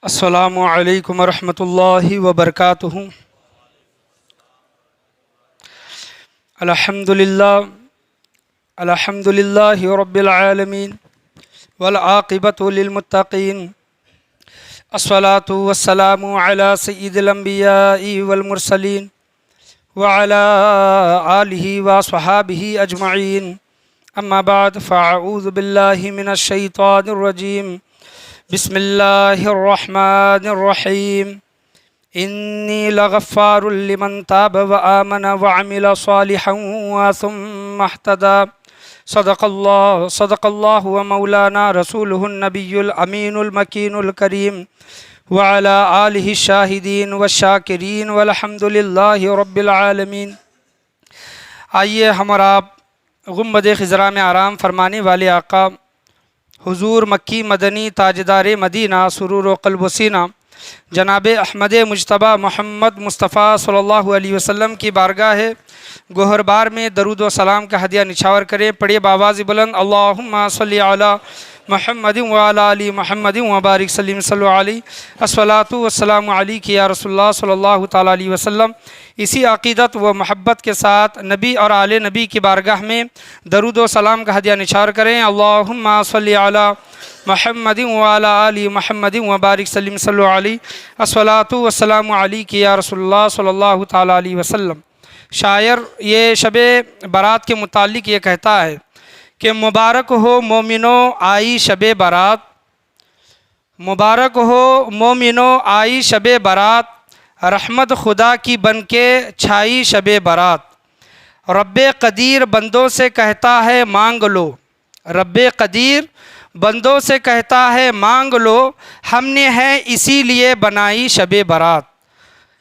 السلام علیکم ورحمۃ اللہ وبرکاتہ۔ الحمد للہ رب العالمین والعاقبۃ للمتقین، الصلاۃ والسلام علی سید الانبیاء والمرسلین وعلی آلہ وصحابہ اجمعین، اما بعد فاعوذ باللہ من الشیطان الرجیم، بسم اللہ الرحمن الرحیم، انی لغفار لمن تاب وآمن وعمل صالحا ثم اهتدى۔ صدق اللہ ومولانا رسولہ النبی الامین المکین الکریم، وعلی آلہ الشاہدین والشاکرین والحمد للہ رب العالمین۔ آئیے ہم اور آپ گنبد خضرا میں آرام فرمانے والے آقا حضور مکی مدنی تاجدار مدینہ سرور و قلب و سینہ جناب احمد مجتبیٰ محمد مصطفیٰ صلی اللہ علیہ وسلم کی بارگاہ گوہر بار میں درود و سلام کا ہدیہ نچھاور کریں۔ پڑھیے بآواز بلند، اللہم صلی علی محمد وعلی آل محمد وبارک سلم صلی علیہ، الصلاۃ والسلام علیک یا رسول اللہ صلی اللہ تعالیٰ علیہ وسلم۔ اسی عقیدت و محبت کے ساتھ نبی اور آل نبی کی بارگاہ میں درود و سلام کا ہدیہ نچھاور کریں۔ اللہم صلی علی محمد وعلی آل محمد وبارک سلم صلی علیہ، الصلاۃ والسلام علیک یا رسول اللہ صلی اللہ تعالیٰ علیہ وسلم۔ شاعر یہ شب برات کے متعلق یہ کہتا ہے کہ مبارک ہو مومنو آئی شب برات، مبارک ہو مومنو آئی شب برات، رحمت خدا کی بن کے چھائی شب برات۔ رب قدیر بندوں سے کہتا ہے مانگ لو، رب قدیر بندوں سے کہتا ہے مانگ لو، ہم نے ہے اسی لیے بنائی شب برات۔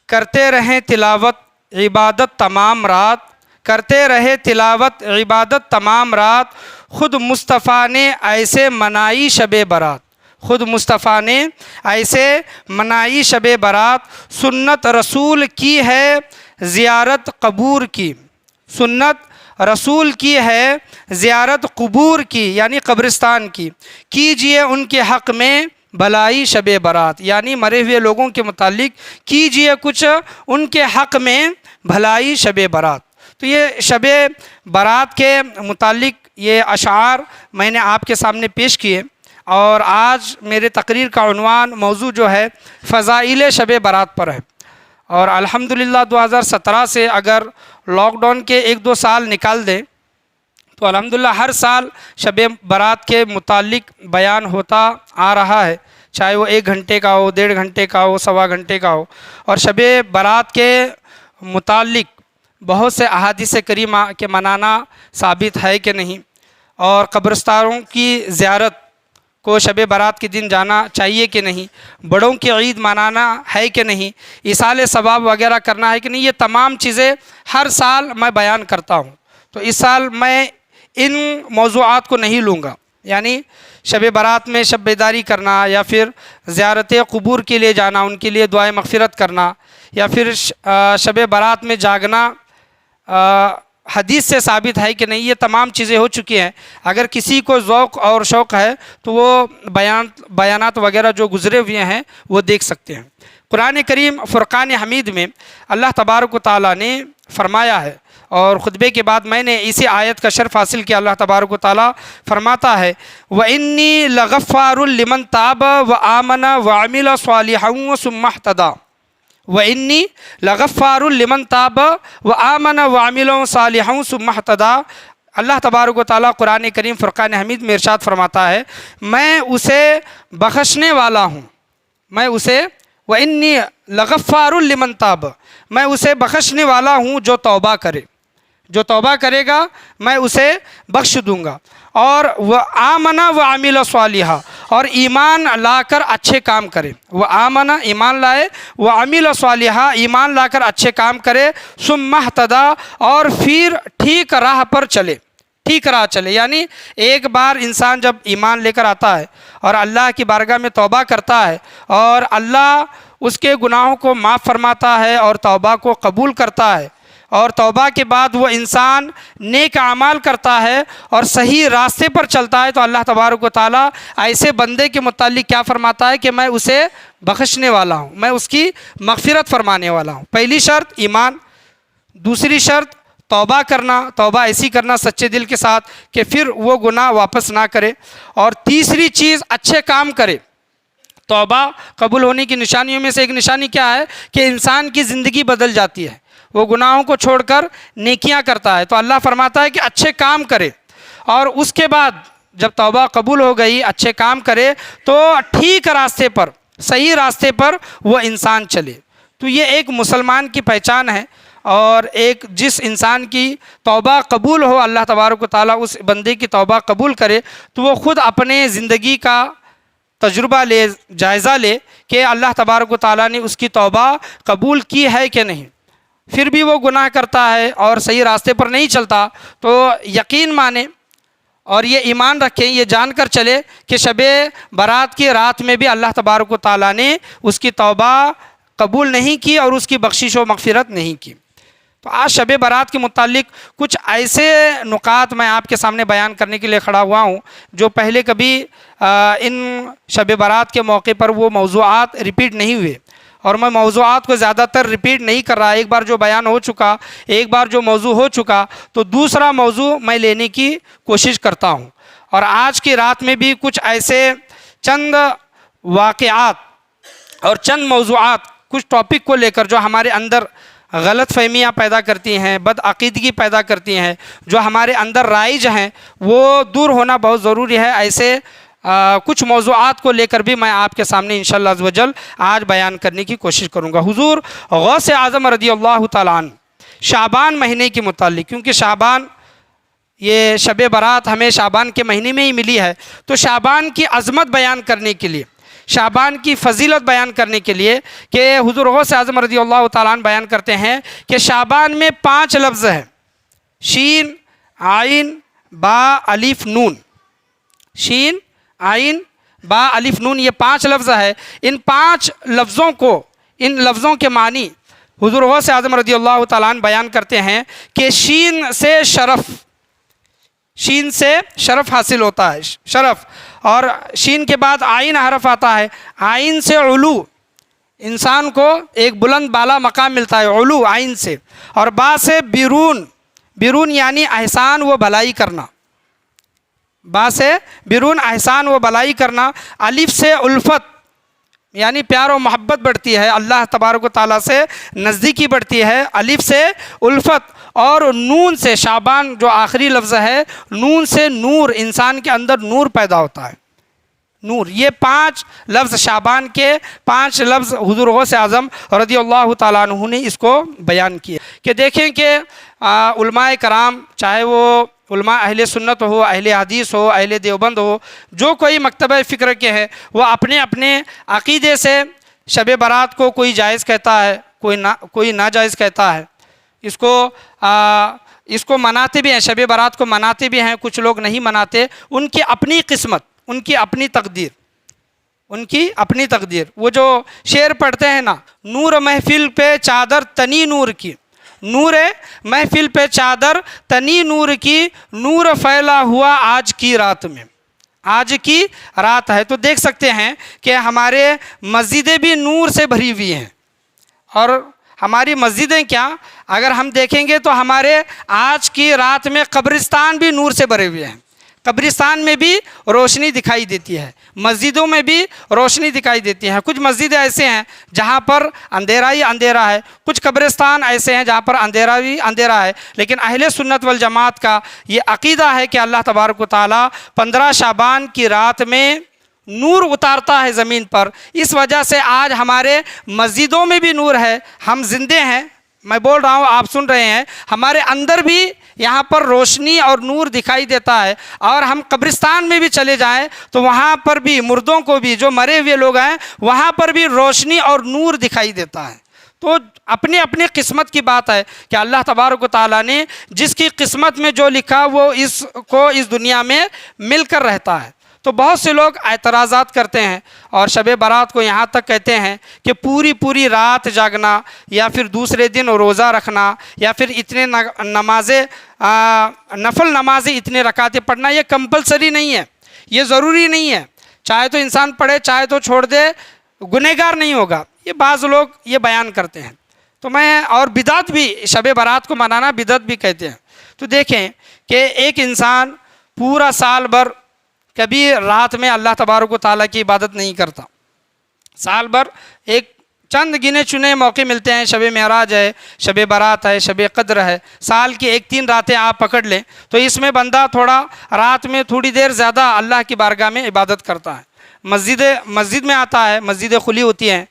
کرتے رہیں تلاوت عبادت تمام رات، کرتے رہے تلاوت عبادت تمام رات، خود مصطفیٰ نے ایسے منائی شب برات، خود مصطفیٰ نے ایسے منائی شب برات۔ سنت رسول کی ہے زیارت قبور کی، سنت رسول کی ہے زیارت قبور کی یعنی قبرستان کی، کیجئے ان کے حق میں بھلائی شب برات، یعنی مرے ہوئے لوگوں کے متعلق کیجئے کچھ ان کے حق میں بھلائی شب برات۔ تو یہ شب برات کے متعلق یہ اشعار میں نے آپ کے سامنے پیش کیے، اور آج میرے تقریر کا عنوان موضوع جو ہے فضائل شب برات پر ہے۔ اور الحمدللہ 2017 سے اگر لاک ڈاؤن کے 1-2 سال نکال دیں تو الحمدللہ ہر سال شب برات کے متعلق بیان ہوتا آ رہا ہے، چاہے وہ 1 گھنٹے کا ہو، 1.5 گھنٹے کا ہو، 1.25 گھنٹے کا ہو۔ اور شب برات کے متعلق بہت سے احادیث کریمہ کے منانا ثابت ہے کہ نہیں، اور قبرستانوں کی زیارت کو شب برات کے دن جانا چاہیے کہ نہیں، بڑوں کی عید منانا ہے کہ نہیں، ایصال ثواب وغیرہ کرنا ہے کہ نہیں، یہ تمام چیزیں ہر سال میں بیان کرتا ہوں۔ تو اس سال میں ان موضوعات کو نہیں لوں گا، یعنی شب برات میں شب بیداری کرنا، یا پھر زیارت قبور کے لیے جانا، ان کے لیے دعائے مغفرت کرنا، یا پھر شب برات میں جاگنا حدیث سے ثابت ہے کہ نہیں، یہ تمام چیزیں ہو چکی ہیں۔ اگر کسی کو ذوق اور شوق ہے تو وہ بیانات وغیرہ جو گزرے ہوئے ہیں وہ دیکھ سکتے ہیں۔ قرآن کریم فرقان حمید میں اللہ تبارک و تعالیٰ نے فرمایا ہے، اور خطبے کے بعد میں نے اسی آیت کا شرف حاصل کیا۔ اللہ تبارک و تعالیٰ فرماتا ہے وَإِنِّي لَغَفَّارٌ لِمَن تَابَ وَآمَنَ وَعَمِلَ صَالِحًا ثُمَّ اهْتَدَىٰ۔ وَإِنِّي لَغَفَّارٌ لِمَن تَابَ وَآمَنَ وَعَمِلَ صَالِحًا ثُمَّ اهْتَدَىٰ۔ اللہ تبارک و تعالیٰ قرآن کریم فرقان حمید میں ارشاد فرماتا ہے میں اسے بخشنے والا ہوں، میں اسے وَإِنِّي لَغَفَّارٌ لِمَن تَابَ، میں اسے بخشنے والا ہوں جو توبہ کرے، جو توبہ کرے گا میں اسے بخش دوں گا۔ اور وَآمَنَ وَعَمِلَ صَالِحًا، اور ایمان لا کر اچھے کام کرے، وَآمَنَ ایمان لائے، وَعَمِلَ صَالِحًا ایمان لا کر اچھے کام کرے، ثُمَّ اهْتَدَىٰ اور پھر ٹھیک راہ پر چلے، ٹھیک راہ چلے۔ یعنی ایک بار انسان جب ایمان لے کر آتا ہے اور اللہ کی بارگاہ میں توبہ کرتا ہے، اور اللہ اس کے گناہوں کو معاف فرماتا ہے اور توبہ کو قبول کرتا ہے، اور توبہ کے بعد وہ انسان نیک اعمال کرتا ہے اور صحیح راستے پر چلتا ہے تو اللہ تبارک و تعالیٰ ایسے بندے کے متعلق کیا فرماتا ہے کہ میں اسے بخشنے والا ہوں، میں اس کی مغفرت فرمانے والا ہوں۔ پہلی شرط ایمان، دوسری شرط توبہ کرنا، توبہ ایسی کرنا سچے دل کے ساتھ کہ پھر وہ گناہ واپس نہ کرے، اور تیسری چیز اچھے کام کرے۔ توبہ قبول ہونے کی نشانیوں میں سے ایک نشانی کیا ہے کہ انسان کی زندگی بدل جاتی ہے، وہ گناہوں کو چھوڑ کر نیکیاں کرتا ہے۔ تو اللہ فرماتا ہے کہ اچھے کام کرے، اور اس کے بعد جب توبہ قبول ہو گئی، اچھے کام کرے تو ٹھیک راستے پر، صحیح راستے پر وہ انسان چلے۔ تو یہ ایک مسلمان کی پہچان ہے، اور ایک جس انسان کی توبہ قبول ہو، اللہ تبارک و تعالیٰ اس بندے کی توبہ قبول کرے تو وہ خود اپنے زندگی کا تجربہ لے، جائزہ لے کہ اللہ تبارک و تعالیٰ نے اس کی توبہ قبول کی ہے کہ نہیں۔ پھر بھی وہ گناہ کرتا ہے اور صحیح راستے پر نہیں چلتا تو یقین مانے اور یہ ایمان رکھیں، یہ جان کر چلے کہ شب برات کی رات میں بھی اللہ تبارک و تعالیٰ نے اس کی توبہ قبول نہیں کی اور اس کی بخشش و مغفرت نہیں کی۔ تو آج شب برات کے متعلق کچھ ایسے نکات میں آپ کے سامنے بیان کرنے کے لیے کھڑا ہوا ہوں جو پہلے کبھی ان شب برات کے موقع پر وہ موضوعات ریپیٹ نہیں ہوئے، اور میں موضوعات کو زیادہ تر ریپیٹ نہیں کر رہا۔ ایک بار جو بیان ہو چکا، ایک بار جو موضوع ہو چکا، تو دوسرا موضوع میں لینے کی کوشش کرتا ہوں۔ اور آج کی رات میں بھی کچھ ایسے چند واقعات اور چند موضوعات، کچھ ٹاپک کو لے کر جو ہمارے اندر غلط فہمیاں پیدا کرتی ہیں، بدعقیدگی پیدا کرتی ہیں، جو ہمارے اندر رائج ہیں، وہ دور ہونا بہت ضروری ہے۔ ایسے کچھ موضوعات کو لے کر بھی میں آپ کے سامنے انشاءاللہ عز و جل آج بیان کرنے کی کوشش کروں گا۔ حضور غوث اعظم رضی اللہ تعالیٰ عنہ شعبان مہینے کے متعلق، کیونکہ شعبان، یہ شب برات ہمیں شعبان کے مہینے میں ہی ملی ہے، تو شعبان کی عظمت بیان کرنے کے لیے، شعبان کی فضیلت بیان کرنے کے لیے کہ حضور غوث اعظم رضی اللہ تعالیٰ عنہ بیان کرتے ہیں کہ شعبان میں 5 لفظ ہیں، شین، عین، با، الف، نون۔ شین، عین، با، الف، نون، یہ 5 لفظ ہے۔ ان 5 لفظوں کو، ان لفظوں کے معنی حضور غوث اعظم رضی اللہ تعالیٰ عنہ بیان کرتے ہیں کہ شین سے شرف، شین سے شرف حاصل ہوتا ہے، شرف، اور شین کے بعد عین حرف آتا ہے، عین سے علو، انسان کو ایک بلند بالا مقام ملتا ہے علو عین سے، اور با سے بیرون، بیرون یعنی احسان و بھلائی کرنا، با سے بیرون احسان و بھلائی کرنا، الف سے الفت یعنی پیار و محبت بڑھتی ہے، اللہ تبارک و تعالیٰ سے نزدیکی بڑھتی ہے، الف سے الفت، اور نون سے، شعبان جو آخری لفظ ہے، نون سے نور، انسان کے اندر نور پیدا ہوتا ہے، نور۔ یہ 5 لفظ شعبان کے 5 لفظ حضور غوث اعظم رضی اللہ تعالیٰ عنہ نے اس کو بیان کیے کہ دیکھیں کہ علماء کرام، چاہے وہ علماء اہل سنت ہو، اہل حدیث ہو، اہل دیوبند ہو، جو کوئی مکتبہ فکر کے ہیں، وہ اپنے اپنے عقیدے سے شب برات کو کوئی جائز کہتا ہے، کوئی ناجائز کہتا ہے، اس کو مناتے بھی ہیں، شب برات کو مناتے بھی ہیں، کچھ لوگ نہیں مناتے۔ ان کی اپنی قسمت، ان کی اپنی تقدیر، ان کی اپنی تقدیر۔ وہ جو شعر پڑھتے ہیں نا، نور محفل پہ چادر تنی نور کی، نور محفل پہ چادر تنی نور کی، نور پھیلا ہوا آج کی رات میں، آج کی رات ہے۔ تو دیکھ سکتے ہیں کہ ہمارے مسجدیں بھی نور سے بھری ہوئی ہیں، اور ہماری مسجدیں کیا، اگر ہم دیکھیں گے تو ہمارے آج کی رات میں قبرستان بھی نور سے بھرے ہوئے ہیں، قبرستان میں بھی روشنی دکھائی دیتی ہے، مسجدوں میں بھی روشنی دکھائی دیتی ہے۔ کچھ مسجدیں ایسے ہیں جہاں پر اندھیرا ہی اندھیرا ہے، کچھ قبرستان ایسے ہیں جہاں پر اندھیرا ہی اندھیرا ہے، لیکن اہل سنت والجماعت کا یہ عقیدہ ہے کہ اللہ تبارک و تعالیٰ 15 شعبان کی رات میں نور اتارتا ہے زمین پر۔ اس وجہ سے آج ہمارے مسجدوں میں بھی نور ہے، ہم زندے ہیں، میں بول رہا ہوں، آپ سن رہے ہیں، ہمارے اندر بھی یہاں پر روشنی اور نور دکھائی دیتا ہے۔ اور ہم قبرستان میں بھی چلے جائیں تو وہاں پر بھی مردوں کو بھی، جو مرے ہوئے لوگ ہیں، وہاں پر بھی روشنی اور نور دکھائی دیتا ہے۔ تو اپنے اپنے قسمت کی بات ہے کہ اللہ تبارک و تعالیٰ نے جس کی قسمت میں جو لکھا وہ اس کو اس دنیا میں مل کر رہتا ہے۔ تو بہت سے لوگ اعتراضات کرتے ہیں اور شب برات کو یہاں تک کہتے ہیں کہ پوری رات جاگنا یا پھر دوسرے دن روزہ رکھنا یا پھر اتنے نمازیں نفل نمازیں اتنے رکعتیں پڑھنا یہ کمپلسری نہیں ہے، یہ ضروری نہیں ہے، چاہے تو انسان پڑھے چاہے تو چھوڑ دے، گنہگار نہیں ہوگا، یہ بعض لوگ یہ بیان کرتے ہیں۔ تو میں اور بدعت بھی، شب برات کو منانا بدعت بھی کہتے ہیں۔ تو دیکھیں کہ ایک انسان پورا سال بھر کبھی رات میں اللہ تبارک و تعالیٰ کی عبادت نہیں کرتا، سال بھر ایک چند گنے چنے موقع ملتے ہیں، شب معراج ہے، شب برات ہے، شب قدر ہے، سال کی 3 راتیں آپ پکڑ لیں تو اس میں بندہ تھوڑا رات میں تھوڑی دیر زیادہ اللہ کی بارگاہ میں عبادت کرتا ہے، مسجد میں آتا ہے، مسجدیں کھلی ہوتی ہیں،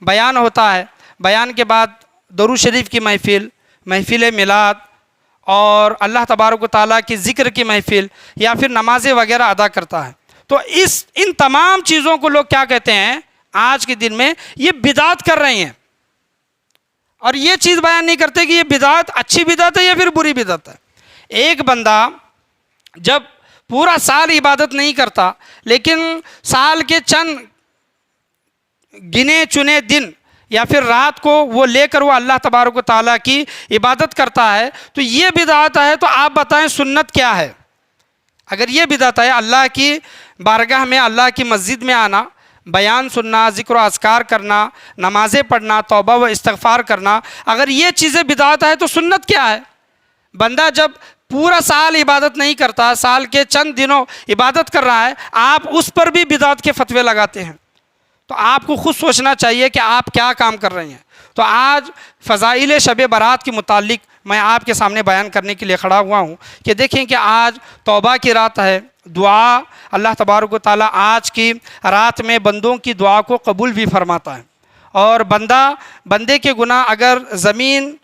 بیان ہوتا ہے، بیان کے بعد درود شریف کی محفل میلاد اور اللہ تبارک و تعالیٰ کی ذکر کی محفل یا پھر نمازیں وغیرہ ادا کرتا ہے۔ تو ان تمام چیزوں کو لوگ کیا کہتے ہیں آج کے دن میں یہ بدعت کر رہے ہیں، اور یہ چیز بیان نہیں کرتے کہ یہ بدعت اچھی بدعت ہے یا پھر بری بدعت ہے۔ ایک بندہ جب پورا سال عبادت نہیں کرتا لیکن سال کے چند گنے چنے دن یا پھر رات کو وہ لے کر وہ اللہ تبارک و تعالیٰ کی عبادت کرتا ہے تو یہ بدعت ہے۔ تو آپ بتائیں سنت کیا ہے؟ اگر یہ بدعت ہے اللہ کی بارگاہ میں، اللہ کی مسجد میں آنا، بیان سننا، ذکر و اذکار کرنا، نمازیں پڑھنا، توبہ و استغفار کرنا، اگر یہ چیزیں بدعت ہے تو سنت کیا ہے؟ بندہ جب پورا سال عبادت نہیں کرتا، سال کے چند دنوں عبادت کر رہا ہے، آپ اس پر بھی بدعت کے فتوے لگاتے ہیں، تو آپ کو خود سوچنا چاہیے کہ آپ کیا کام کر رہے ہیں۔ تو آج فضائل شب برات کے متعلق میں آپ کے سامنے بیان کرنے کے لیے کھڑا ہوا ہوں کہ دیکھیں کہ آج توبہ کی رات ہے، دعا اللہ تبارک و تعالیٰ آج کی رات میں بندوں کی دعا کو قبول بھی فرماتا ہے، اور بندے کے گناہ اگر زمین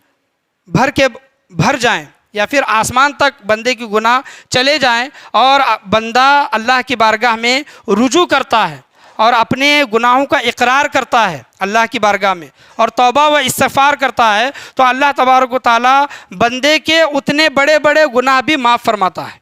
بھر جائیں یا پھر آسمان تک بندے کی گناہ چلے جائیں اور بندہ اللہ کی بارگاہ میں رجوع کرتا ہے اور اپنے گناہوں کا اقرار کرتا ہے اللہ کی بارگاہ میں اور توبہ و استغفار کرتا ہے تو اللہ تبارک و تعالیٰ بندے کے اتنے بڑے بڑے گناہ بھی معاف فرماتا ہے۔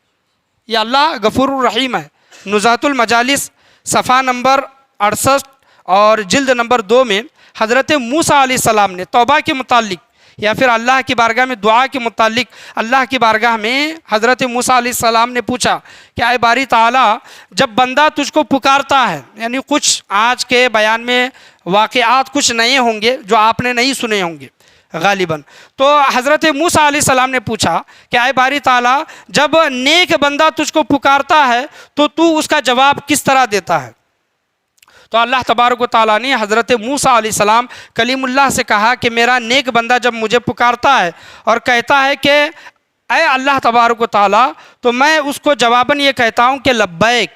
یہ اللہ غفور الرحیم ہے۔ نزہۃ المجالس صفحہ نمبر 68 اور جلد نمبر 2 میں حضرت موسیٰ علیہ السلام نے توبہ کے متعلق یا پھر اللہ کی بارگاہ میں دعا کے متعلق اللہ کی بارگاہ میں حضرت موسیٰ علیہ السلام نے پوچھا کہ اے باری تعالیٰ، جب بندہ تجھ کو پکارتا ہے، یعنی کچھ آج کے بیان میں واقعات کچھ نئے ہوں گے جو آپ نے نہیں سنے ہوں گے غالباً، تو حضرت موسیٰ علیہ السلام نے پوچھا کہ اے باری تعالیٰ، جب نیک بندہ تجھ کو پکارتا ہے تو اس کا جواب کس طرح دیتا ہے؟ تو اللہ تبارک و تعالیٰ نے حضرت موسیٰ علیہ السلام کلیم اللہ سے کہا کہ میرا نیک بندہ جب مجھے پکارتا ہے اور کہتا ہے کہ اے اللہ تبارک و تعالیٰ، تو میں اس کو جواباً یہ کہتا ہوں کہ لبیک۔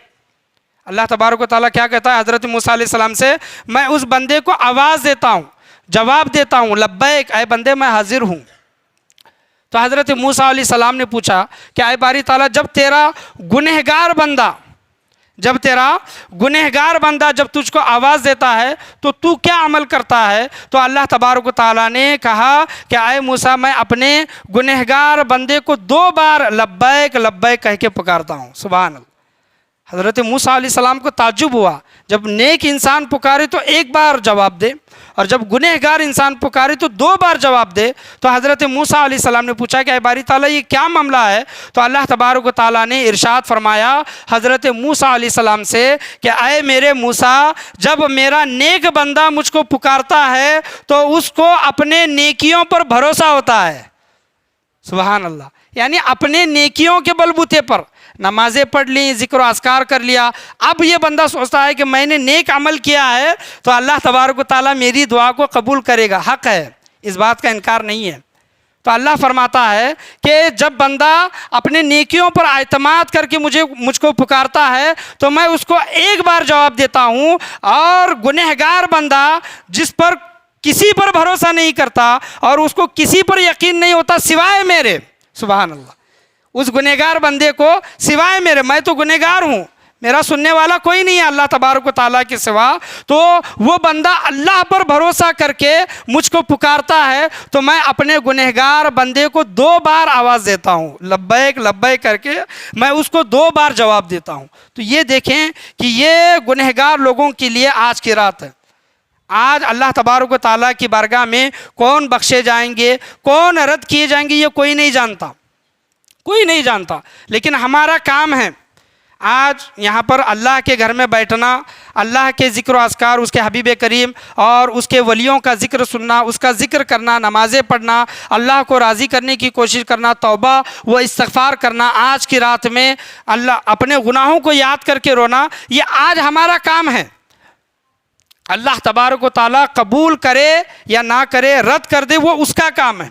اللہ تبارک و تعالیٰ کیا کہتا ہے حضرت موسیٰ علیہ السلام سے؟ میں اس بندے کو آواز دیتا ہوں، جواب دیتا ہوں، لبیک اے بندے میں حاضر ہوں۔ تو حضرت موسیٰ علیہ السلام نے پوچھا کہ اے باری تعالیٰ، جب تیرا گنہگار بندہ جب تجھ کو آواز دیتا ہے تو کیا عمل کرتا ہے؟ تو اللہ تبارک و تعالیٰ نے کہا کہ اے موسیٰ، میں اپنے گنہگار بندے کو 2 بار لبیک لبیک کہہ کے پکارتا ہوں۔ سبحان اللہ۔ حضرت موسیٰ علیہ السلام کو تعجب ہوا، جب نیک انسان پکارے تو 1 بار جواب دے اور جب گنہگار انسان پکارے تو 2 بار جواب دے۔ تو حضرت موسیٰ علیہ السلام نے پوچھا کہ اے باری تعالیٰ، یہ کیا معاملہ ہے؟ تو اللہ تبارک و تعالیٰ نے ارشاد فرمایا حضرت موسیٰ علیہ السلام سے کہ اے میرے موسیٰ، جب میرا نیک بندہ مجھ کو پکارتا ہے تو اس کو اپنے نیکیوں پر بھروسہ ہوتا ہے۔ سبحان اللہ۔ یعنی اپنے نیکیوں کے بلبوتے پر نمازیں پڑھ لیں، ذکر و اذکار کر لیا، اب یہ بندہ سوچتا ہے کہ میں نے نیک عمل کیا ہے تو اللہ تبارک و تعالیٰ میری دعا کو قبول کرے گا، حق ہے، اس بات کا انکار نہیں ہے۔ تو اللہ فرماتا ہے کہ جب بندہ اپنے نیکیوں پر اعتماد کر کے مجھ کو پکارتا ہے تو میں اس کو 1 بار جواب دیتا ہوں، اور گنہگار بندہ جس پر کسی پر بھروسہ نہیں کرتا اور اس کو کسی پر یقین نہیں ہوتا سوائے میرے، سبحان اللہ، اس گنہگار بندے کو سوائے میرے، میں تو گنہگار ہوں، میرا سننے والا کوئی نہیں ہے اللہ تبارک و تعالیٰ کے سوا، تو وہ بندہ اللہ پر بھروسہ کر کے مجھ کو پکارتا ہے تو میں اپنے گنہگار بندے کو 2 بار آواز دیتا ہوں، لبیک لبیک کر کے میں اس کو 2 بار جواب دیتا ہوں۔ تو یہ دیکھیں کہ یہ گنہگار لوگوں کے لیے آج کی رات ہے۔ آج اللہ تبارک و تعالیٰ کی بارگاہ میں کون بخشے جائیں گے، کون رد کیے جائیں گے، یہ کوئی نہیں جانتا، کوئی نہیں جانتا۔ لیکن ہمارا کام ہے آج یہاں پر اللہ کے گھر میں بیٹھنا، اللہ کے ذکر و اذکار، اس کے حبیب کریم اور اس کے ولیوں کا ذکر سننا، اس کا ذکر کرنا، نمازیں پڑھنا، اللہ کو راضی کرنے کی کوشش کرنا، توبہ و استغفار کرنا، آج کی رات میں اللہ اپنے گناہوں کو یاد کر کے رونا، یہ آج ہمارا کام ہے۔ اللہ تبارک و تعالیٰ قبول کرے یا نہ کرے، رد کر دے، وہ اس کا کام ہے۔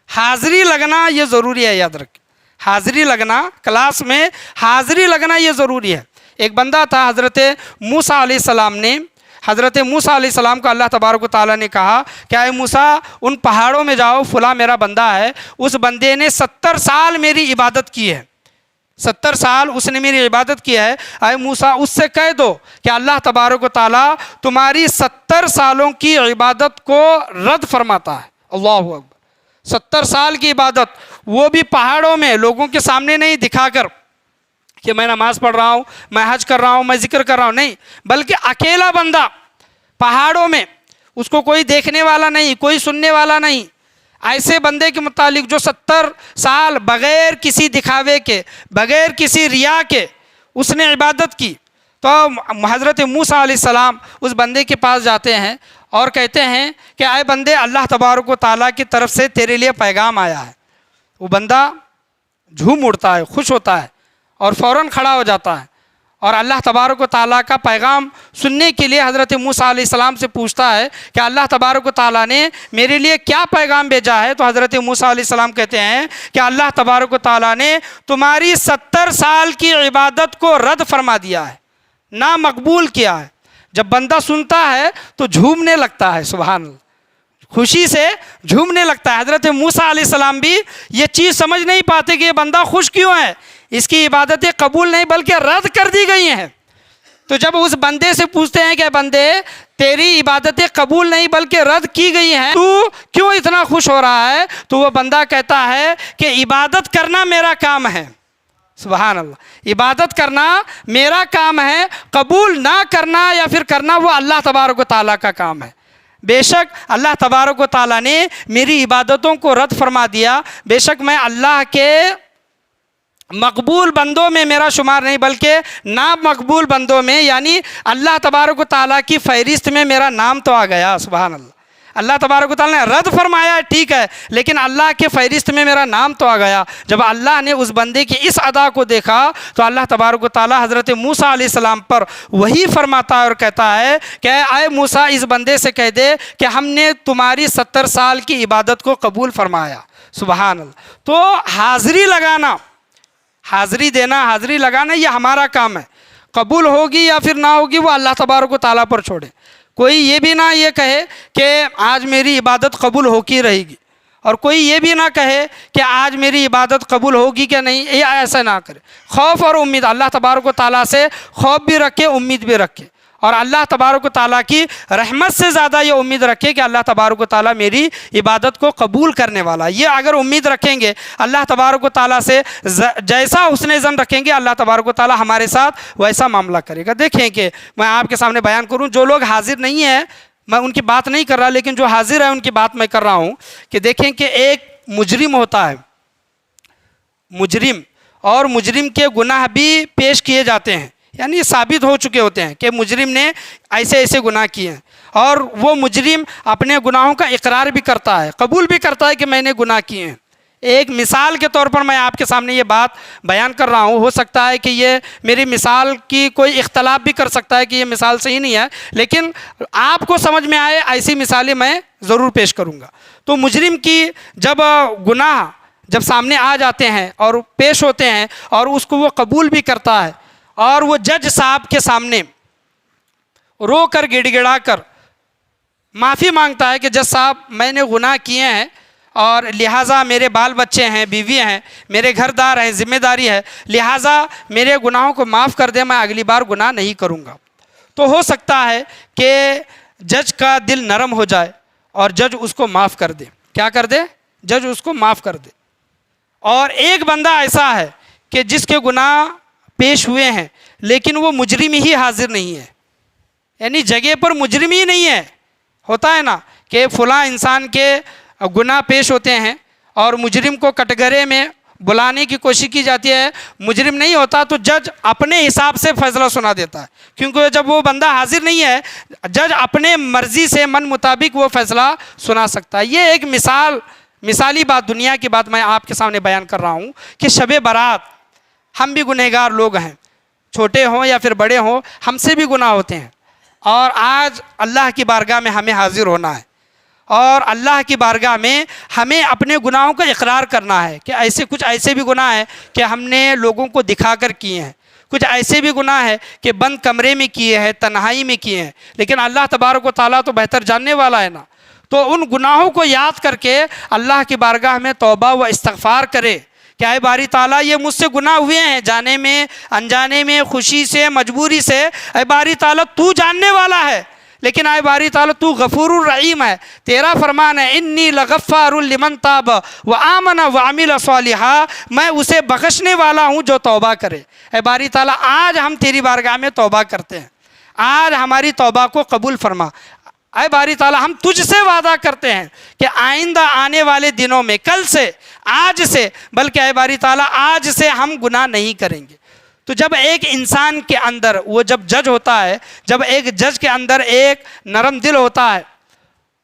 حاضری لگنا یہ ضروری ہے، یاد رکھیں، حاضری لگنا، کلاس میں حاضری لگنا یہ ضروری ہے۔ ایک بندہ تھا حضرت موسیٰ علیہ السلام نے، حضرت موسیٰ علیہ السلام کو اللہ تبارک و تعالیٰ نے کہا کہ اے موسیٰ ان پہاڑوں میں جاؤ، فلاں میرا بندہ ہے، اس بندے نے 70 سال میری عبادت کی ہے، 70 سال اس نے میری عبادت کی ہے، اے موسیٰ اس سے کہہ دو کہ اللہ تبارک و تعالیٰ تمہاری 70 سالوں کی عبادت کو رد فرماتا ہے۔ اللہ اکبر، 70 سال کی عبادت، وہ بھی پہاڑوں میں، لوگوں کے سامنے نہیں دکھا کر کہ میں نماز پڑھ رہا ہوں، میں حج کر رہا ہوں، میں ذکر کر رہا ہوں، نہیں، بلکہ اکیلا بندہ پہاڑوں میں، اس کو کوئی دیکھنے والا نہیں، کوئی سننے والا نہیں، ایسے بندے کے متعلق جو 70 سال بغیر کسی دکھاوے کے، بغیر کسی ریا کے اس نے عبادت کی۔ تو حضرت موسیٰ علیہ السلام اس بندے کے پاس جاتے ہیں اور کہتے ہیں کہ اے بندے، اللہ تبارک و تعالیٰ کی طرف سے تیرے لیے پیغام آیا ہے۔ وہ بندہ جھوم اٹھتا ہے، خوش ہوتا ہے اور فوراً کھڑا ہو جاتا ہے، اور اللہ تبارک و تعالیٰ کا پیغام سننے کے لیے حضرت موسیٰ علیہ السلام سے پوچھتا ہے کہ اللہ تبارک و تعالیٰ نے میرے لیے کیا پیغام بھیجا ہے؟ تو حضرت موسیٰ علیہ السلام کہتے ہیں کہ اللہ تبارک و تعالیٰ نے تمہاری 70 سال کی عبادت کو رد فرما دیا ہے، نا مقبول کیا ہے۔ جب بندہ سنتا ہے تو جھومنے لگتا ہے، سبحان اللہ، خوشی سے جھومنے لگتا ہے۔ حضرت موسیٰ علیہ السلام بھی یہ چیز سمجھ نہیں پاتے کہ یہ بندہ خوش کیوں ہے، اس کی عبادتیں قبول نہیں بلکہ رد کر دی گئی ہیں۔ تو جب اس بندے سے پوچھتے ہیں کہ بندے تیری عبادتیں قبول نہیں بلکہ رد کی گئی ہیں، تو کیوں اتنا خوش ہو رہا ہے؟ تو وہ بندہ کہتا ہے کہ عبادت کرنا میرا کام ہے۔ سبحان اللہ، عبادت کرنا میرا کام ہے، قبول نہ کرنا یا پھر کرنا وہ اللہ تبارک و تعالیٰ کا کام ہے۔ بے شک اللہ تبارک و تعالیٰ نے میری عبادتوں کو رد فرما دیا، بے شک میں اللہ کے مقبول بندوں میں میرا شمار نہیں بلکہ نامقبول بندوں میں، یعنی اللہ تبارک و تعالیٰ کی فہرست میں میرا نام تو آ گیا۔ سبحان اللہ، اللہ تبارک و تعالیٰ نے رد فرمایا ہے ٹھیک ہے، لیکن اللہ کے فہرست میں میرا نام تو آ گیا۔ جب اللہ نے اس بندے کی اس ادا کو دیکھا تو اللہ تبارک و تعالیٰ حضرت موسیٰ علیہ السلام پر وہی فرماتا ہے اور کہتا ہے کہ اے موسیٰ اس بندے سے کہہ دے کہ ہم نے تمہاری 70 سال کی عبادت کو قبول فرمایا۔ سبحان اللہ۔ تو حاضری لگانا، حاضری دینا، حاضری لگانا یہ ہمارا کام ہے۔ قبول ہوگی یا پھر نہ ہوگی وہ اللہ تبارک و تعالیٰ پر چھوڑے۔ کوئی یہ بھی نہ یہ کہے کہ آج میری عبادت قبول ہو کے رہے گی، اور کوئی یہ بھی نہ کہے کہ آج میری عبادت قبول ہوگی کہ نہیں، یہ ایسا نہ کرے۔ خوف اور امید، اللہ تبارک و تعالیٰ سے خوف بھی رکھے، امید بھی رکھے، اور اللہ تبارک و تعالیٰ کی رحمت سے زیادہ یہ امید رکھے کہ اللہ تبارک و تعالیٰ میری عبادت کو قبول کرنے والا۔ یہ اگر امید رکھیں گے اللہ تبارک و تعالیٰ سے، جیسا حسن ظن رکھیں گے اللہ تبارک و تعالیٰ ہمارے ساتھ ویسا معاملہ کرے گا۔ دیکھیں کہ میں آپ کے سامنے بیان کروں، جو لوگ حاضر نہیں ہیں میں ان کی بات نہیں کر رہا، لیکن جو حاضر ہے ان کی بات میں کر رہا ہوں کہ دیکھیں کہ ایک مجرم ہوتا ہے، مجرم، اور مجرم کے گناہ بھی پیش کیے جاتے ہیں، یعنی ثابت ہو چکے ہوتے ہیں کہ مجرم نے ایسے ایسے گناہ کیے ہیں، اور وہ مجرم اپنے گناہوں کا اقرار بھی کرتا ہے، قبول بھی کرتا ہے کہ میں نے گناہ کیے ہیں۔ ایک مثال کے طور پر میں آپ کے سامنے یہ بات بیان کر رہا ہوں، ہو سکتا ہے کہ یہ میری مثال کی کوئی اختلاف بھی کر سکتا ہے کہ یہ مثال صحیح نہیں ہے، لیکن آپ کو سمجھ میں آئے ایسی مثالیں میں ضرور پیش کروں گا۔ تو مجرم کی جب گناہ جب سامنے آ جاتے ہیں اور پیش ہوتے ہیں اور اس کو وہ قبول بھی کرتا ہے، اور وہ جج صاحب کے سامنے رو کر گڑ گڑا کر معافی مانگتا ہے کہ جج صاحب میں نے گناہ کیے ہیں اور لہٰذا میرے بال بچے ہیں، بیوی ہیں، میرے گھر دار ہیں، ذمہ داری ہے، لہٰذا میرے گناہوں کو معاف کر دے، میں اگلی بار گناہ نہیں کروں گا۔ تو ہو سکتا ہے کہ جج کا دل نرم ہو جائے اور جج اس کو معاف کر دے۔ کیا کر دے؟ جج اس کو معاف کر دے۔ اور ایک بندہ ایسا ہے کہ جس کے گناہ پیش ہوئے ہیں لیکن وہ مجرم ہی حاضر نہیں ہے، یعنی جگہ پر مجرم ہی نہیں ہے۔ ہوتا ہے نا کہ فلاں انسان کے گناہ پیش ہوتے ہیں اور مجرم کو کٹگرے میں بلانے کی کوشش کی جاتی ہے، مجرم نہیں ہوتا تو جج اپنے حساب سے فیصلہ سنا دیتا ہے، کیونکہ جب وہ بندہ حاضر نہیں ہے جج اپنے مرضی سے من مطابق وہ فیصلہ سنا سکتا ہے۔ یہ ایک مثالی بات، دنیا کی بات میں آپ کے سامنے بیان کر رہا ہوں کہ شب برات ہم بھی گنہگار لوگ ہیں، چھوٹے ہوں یا پھر بڑے ہوں، ہم سے بھی گناہ ہوتے ہیں، اور آج اللہ کی بارگاہ میں ہمیں حاضر ہونا ہے اور اللہ کی بارگاہ میں ہمیں اپنے گناہوں کا اقرار کرنا ہے کہ کچھ ایسے بھی گناہ ہیں کہ ہم نے لوگوں کو دکھا کر کیے ہیں، کچھ ایسے بھی گناہ ہیں کہ بند کمرے میں کیے ہیں، تنہائی میں کیے ہیں، لیکن اللہ تبارک و تعالیٰ تو بہتر جاننے والا ہے نا۔ تو ان گناہوں کو یاد کر کے اللہ کی بارگاہ میں توبہ و استغفار کرے کہ اے باری تعالیٰ یہ مجھ سے گناہ ہوئے ہیں، جانے میں، انجانے میں، خوشی سے، مجبوری سے، اے باری تعالیٰ تو جاننے والا ہے، لیکن اے باری تعالیٰ تو غفور الرحیم ہے، تیرا فرمان ہے انی لغفار لمن تاب وآمن وعمل صالحا، میں اسے بخشنے والا ہوں جو توبہ کرے۔ اے باری تعالیٰ آج ہم تیری بارگاہ میں توبہ کرتے ہیں، آج ہماری توبہ کو قبول فرما۔ اے باری تعالیٰ ہم تجھ سے وعدہ کرتے ہیں کہ آئندہ آنے والے دنوں میں، کل سے، آج سے، بلکہ اے باری تعالیٰ آج سے ہم گناہ نہیں کریں گے۔ تو جب ایک انسان کے اندر وہ جب جج ہوتا ہے، جب ایک جج کے اندر ایک نرم دل ہوتا ہے،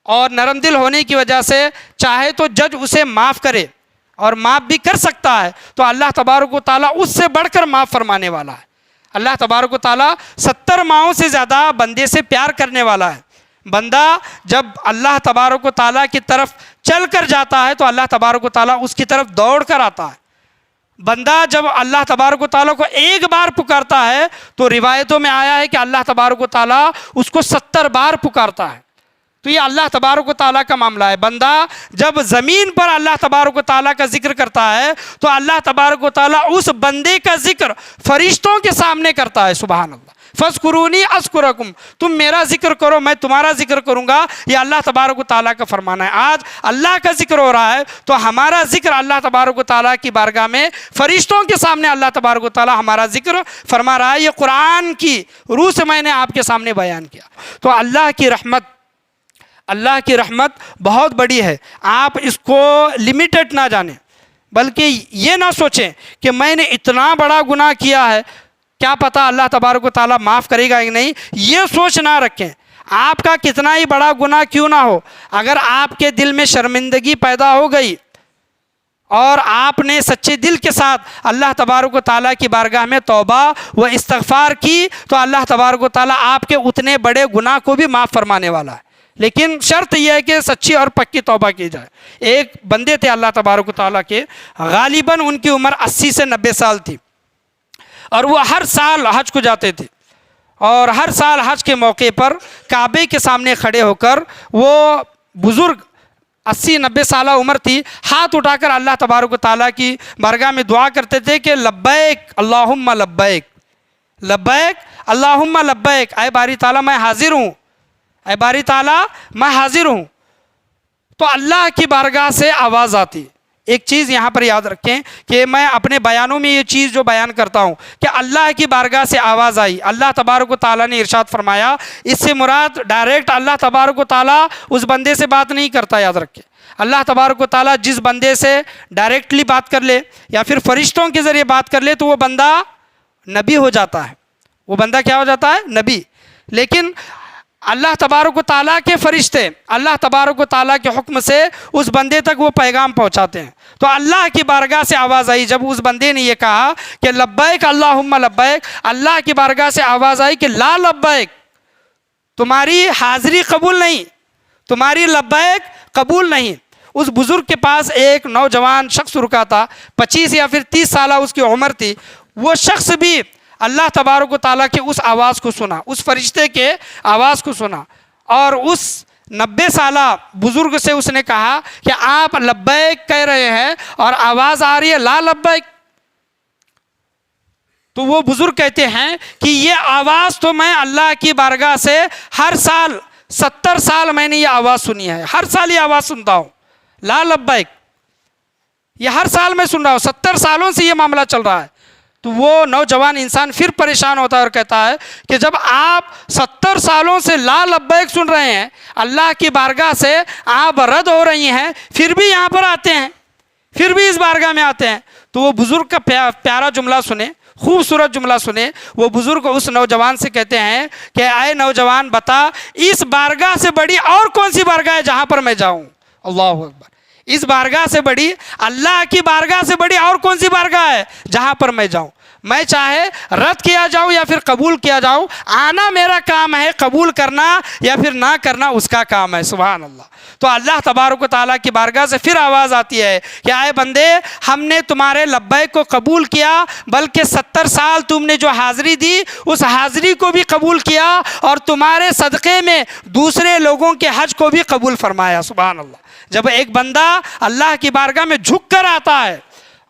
اور نرم دل ہونے کی وجہ سے چاہے تو جج اسے معاف کرے اور معاف بھی کر سکتا ہے، تو اللہ تبارک و تعالیٰ اس سے بڑھ کر معاف فرمانے والا ہے۔ اللہ تبارک و تعالیٰ 70 ماؤں سے زیادہ بندے سے پیار کرنے والا ہے۔ بندہ جب اللہ تبارک و تعالیٰ کی طرف چل کر جاتا ہے تو اللہ تبارک و تعالیٰ اس کی طرف دوڑ کر آتا ہے۔ بندہ جب اللہ تبارک و تعالیٰ کو ایک بار پکارتا ہے تو روایتوں میں آیا ہے کہ اللہ تبارک و تعالیٰ اس کو 70 بار پکارتا ہے۔ تو یہ اللہ تبارک و تعالیٰ کا معاملہ ہے۔ بندہ جب زمین پر اللہ تبارک و تعالیٰ کا ذکر کرتا ہے تو اللہ تبارک و تعالیٰ اس بندے کا ذکر فرشتوں کے سامنے کرتا ہے۔ سبحان اللہ، فاذکرونی اذکرکم، تم میرا ذکر کرو میں تمہارا ذکر کروں گا، یہ اللہ تبارک و تعالیٰ کا فرمانا ہے۔ آج اللہ کا ذکر ہو رہا ہے تو ہمارا ذکر اللہ تبارک و تعالیٰ کی بارگاہ میں فرشتوں کے سامنے اللہ تبارک و تعالیٰ ہمارا ذکر فرما رہا ہے۔ یہ قرآن کی روح سے میں نے آپ کے سامنے بیان کیا۔ تو اللہ کی رحمت بہت بڑی ہے، آپ اس کو لمیٹڈ نہ جانیں، بلکہ یہ نہ سوچیں کہ میں نے اتنا بڑا گناہ کیا ہے، کیا پتہ اللہ تبارک و تعالیٰ معاف کرے گا کہ نہیں، یہ سوچ نہ رکھیں۔ آپ کا کتنا ہی بڑا گناہ کیوں نہ ہو، اگر آپ کے دل میں شرمندگی پیدا ہو گئی اور آپ نے سچے دل کے ساتھ اللہ تبارک و تعالیٰ کی بارگاہ میں توبہ و استغفار کی تو اللہ تبارک و تعالیٰ آپ کے اتنے بڑے گناہ کو بھی معاف فرمانے والا ہے۔ لیکن شرط یہ ہے کہ سچی اور پکی توبہ کی جائے۔ ایک بندے تھے اللہ تبارک و تعالیٰ کے، غالباً ان کی عمر 80 سے 90 سال تھی، اور وہ ہر سال حج کو جاتے تھے، اور ہر سال حج کے موقع پر کعبے کے سامنے کھڑے ہو کر وہ بزرگ 80-90 سالہ عمر تھی، ہاتھ اٹھا کر اللہ تبارک و تعالیٰ کی بارگاہ میں دعا کرتے تھے کہ لبیک اللہم لبیک، لبیک اللہم لبیک، اے باری تعالیٰ میں حاضر ہوں، اے باری تعالیٰ میں حاضر ہوں۔ تو اللہ کی بارگاہ سے آواز آتی۔ ایک چیز یہاں پر یاد رکھیں کہ میں اپنے بیانوں میں یہ چیز جو بیان کرتا ہوں کہ اللہ کی بارگاہ سے آواز آئی، اللہ تبارک و تعالیٰ نے ارشاد فرمایا، اس سے مراد ڈائریکٹ اللہ تبارک و تعالیٰ اس بندے سے بات نہیں کرتا، یاد رکھیں۔ اللہ تبارک و تعالیٰ جس بندے سے ڈائریکٹلی بات کر لے یا پھر فرشتوں کے ذریعے بات کر لے تو وہ بندہ نبی ہو جاتا ہے، وہ بندہ کیا ہو جاتا ہے؟ نبی۔ لیکن اللہ تبارک و تعالیٰ کے فرشتے اللہ تبارک و تعالیٰ کے حکم سے اس بندے تک وہ پیغام پہنچاتے ہیں۔ تو اللہ کی بارگاہ سے آواز آئی، جب اس بندے نے یہ کہا کہ لبیک اللہم لبیک، اللہ کی بارگاہ سے آواز آئی کہ لا لبیک، تمہاری حاضری قبول نہیں، تمہاری لبیک قبول نہیں۔ اس بزرگ کے پاس ایک نوجوان شخص رکا تھا، 25 یا پھر 30 سالہ اس کی عمر تھی۔ وہ شخص بھی اللہ تبارک و تعالیٰ کے اس آواز کو سنا، اس فرشتے کے آواز کو سنا، اور اس 90 سالہ بزرگ سے اس نے کہا کہ آپ لبیک کہہ رہے ہیں اور آواز آ رہی ہے لا لبیک. تو وہ بزرگ کہتے ہیں کہ یہ آواز تو میں اللہ کی بارگاہ سے ہر سال 70 سال میں نے یہ آواز سنی ہے، ہر سال یہ آواز سنتا ہوں لا لبیک، یہ ہر سال میں سن رہا ہوں، 70 سالوں سے یہ معاملہ چل رہا ہے. تو وہ نوجوان انسان پھر پریشان ہوتا ہے اور کہتا ہے کہ جب آپ 70 سالوں سے لا لبیک سن رہے ہیں، اللہ کی بارگاہ سے آپ رد ہو رہی ہیں، پھر بھی یہاں پر آتے ہیں، پھر بھی اس بارگاہ میں آتے ہیں. تو وہ بزرگ کا پیارا جملہ سنے، خوبصورت جملہ سنے. وہ بزرگ اس نوجوان سے کہتے ہیں کہ اے نوجوان بتا، اس بارگاہ سے بڑی اور کون سی بارگاہ ہے جہاں پر میں جاؤں؟ اللہ اکبر. اس بارگاہ سے بڑی، اللہ کی بارگاہ سے بڑی اور کون سی بارگاہ ہے جہاں پر میں جاؤں؟ میں چاہے رد کیا جاؤں یا پھر قبول کیا جاؤں، آنا میرا کام ہے، قبول کرنا یا پھر نہ کرنا اس کا کام ہے. سبحان اللہ. تو اللہ تبارک و تعالیٰ کی بارگاہ سے پھر آواز آتی ہے کہ اے بندے، ہم نے تمہارے لبیک کو قبول کیا، بلکہ 70 سال تم نے جو حاضری دی اس حاضری کو بھی قبول کیا، اور تمہارے صدقے میں دوسرے لوگوں کے حج کو بھی قبول فرمایا. سبحان اللہ. جب ایک بندہ اللہ کی بارگاہ میں جھک کر آتا ہے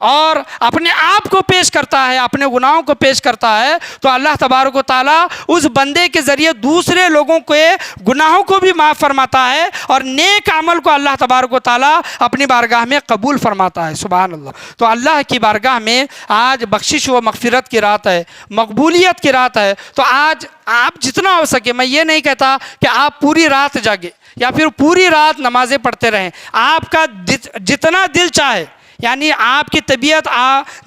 اور اپنے آپ کو پیش کرتا ہے، اپنے گناہوں کو پیش کرتا ہے، تو اللہ تبارک و تعالیٰ اس بندے کے ذریعے دوسرے لوگوں کے گناہوں کو بھی معاف فرماتا ہے، اور نیک عمل کو اللہ تبارک و تعالیٰ اپنی بارگاہ میں قبول فرماتا ہے. سبحان اللہ. تو اللہ کی بارگاہ میں آج بخشش و مغفرت کی رات ہے، مقبولیت کی رات ہے. تو آج آپ جتنا ہو سکے، میں یہ نہیں کہتا کہ آپ پوری رات جاگے یا پھر پوری رات نمازیں پڑھتے رہیں، آپ کا جتنا دل چاہے، یعنی آپ کی طبیعت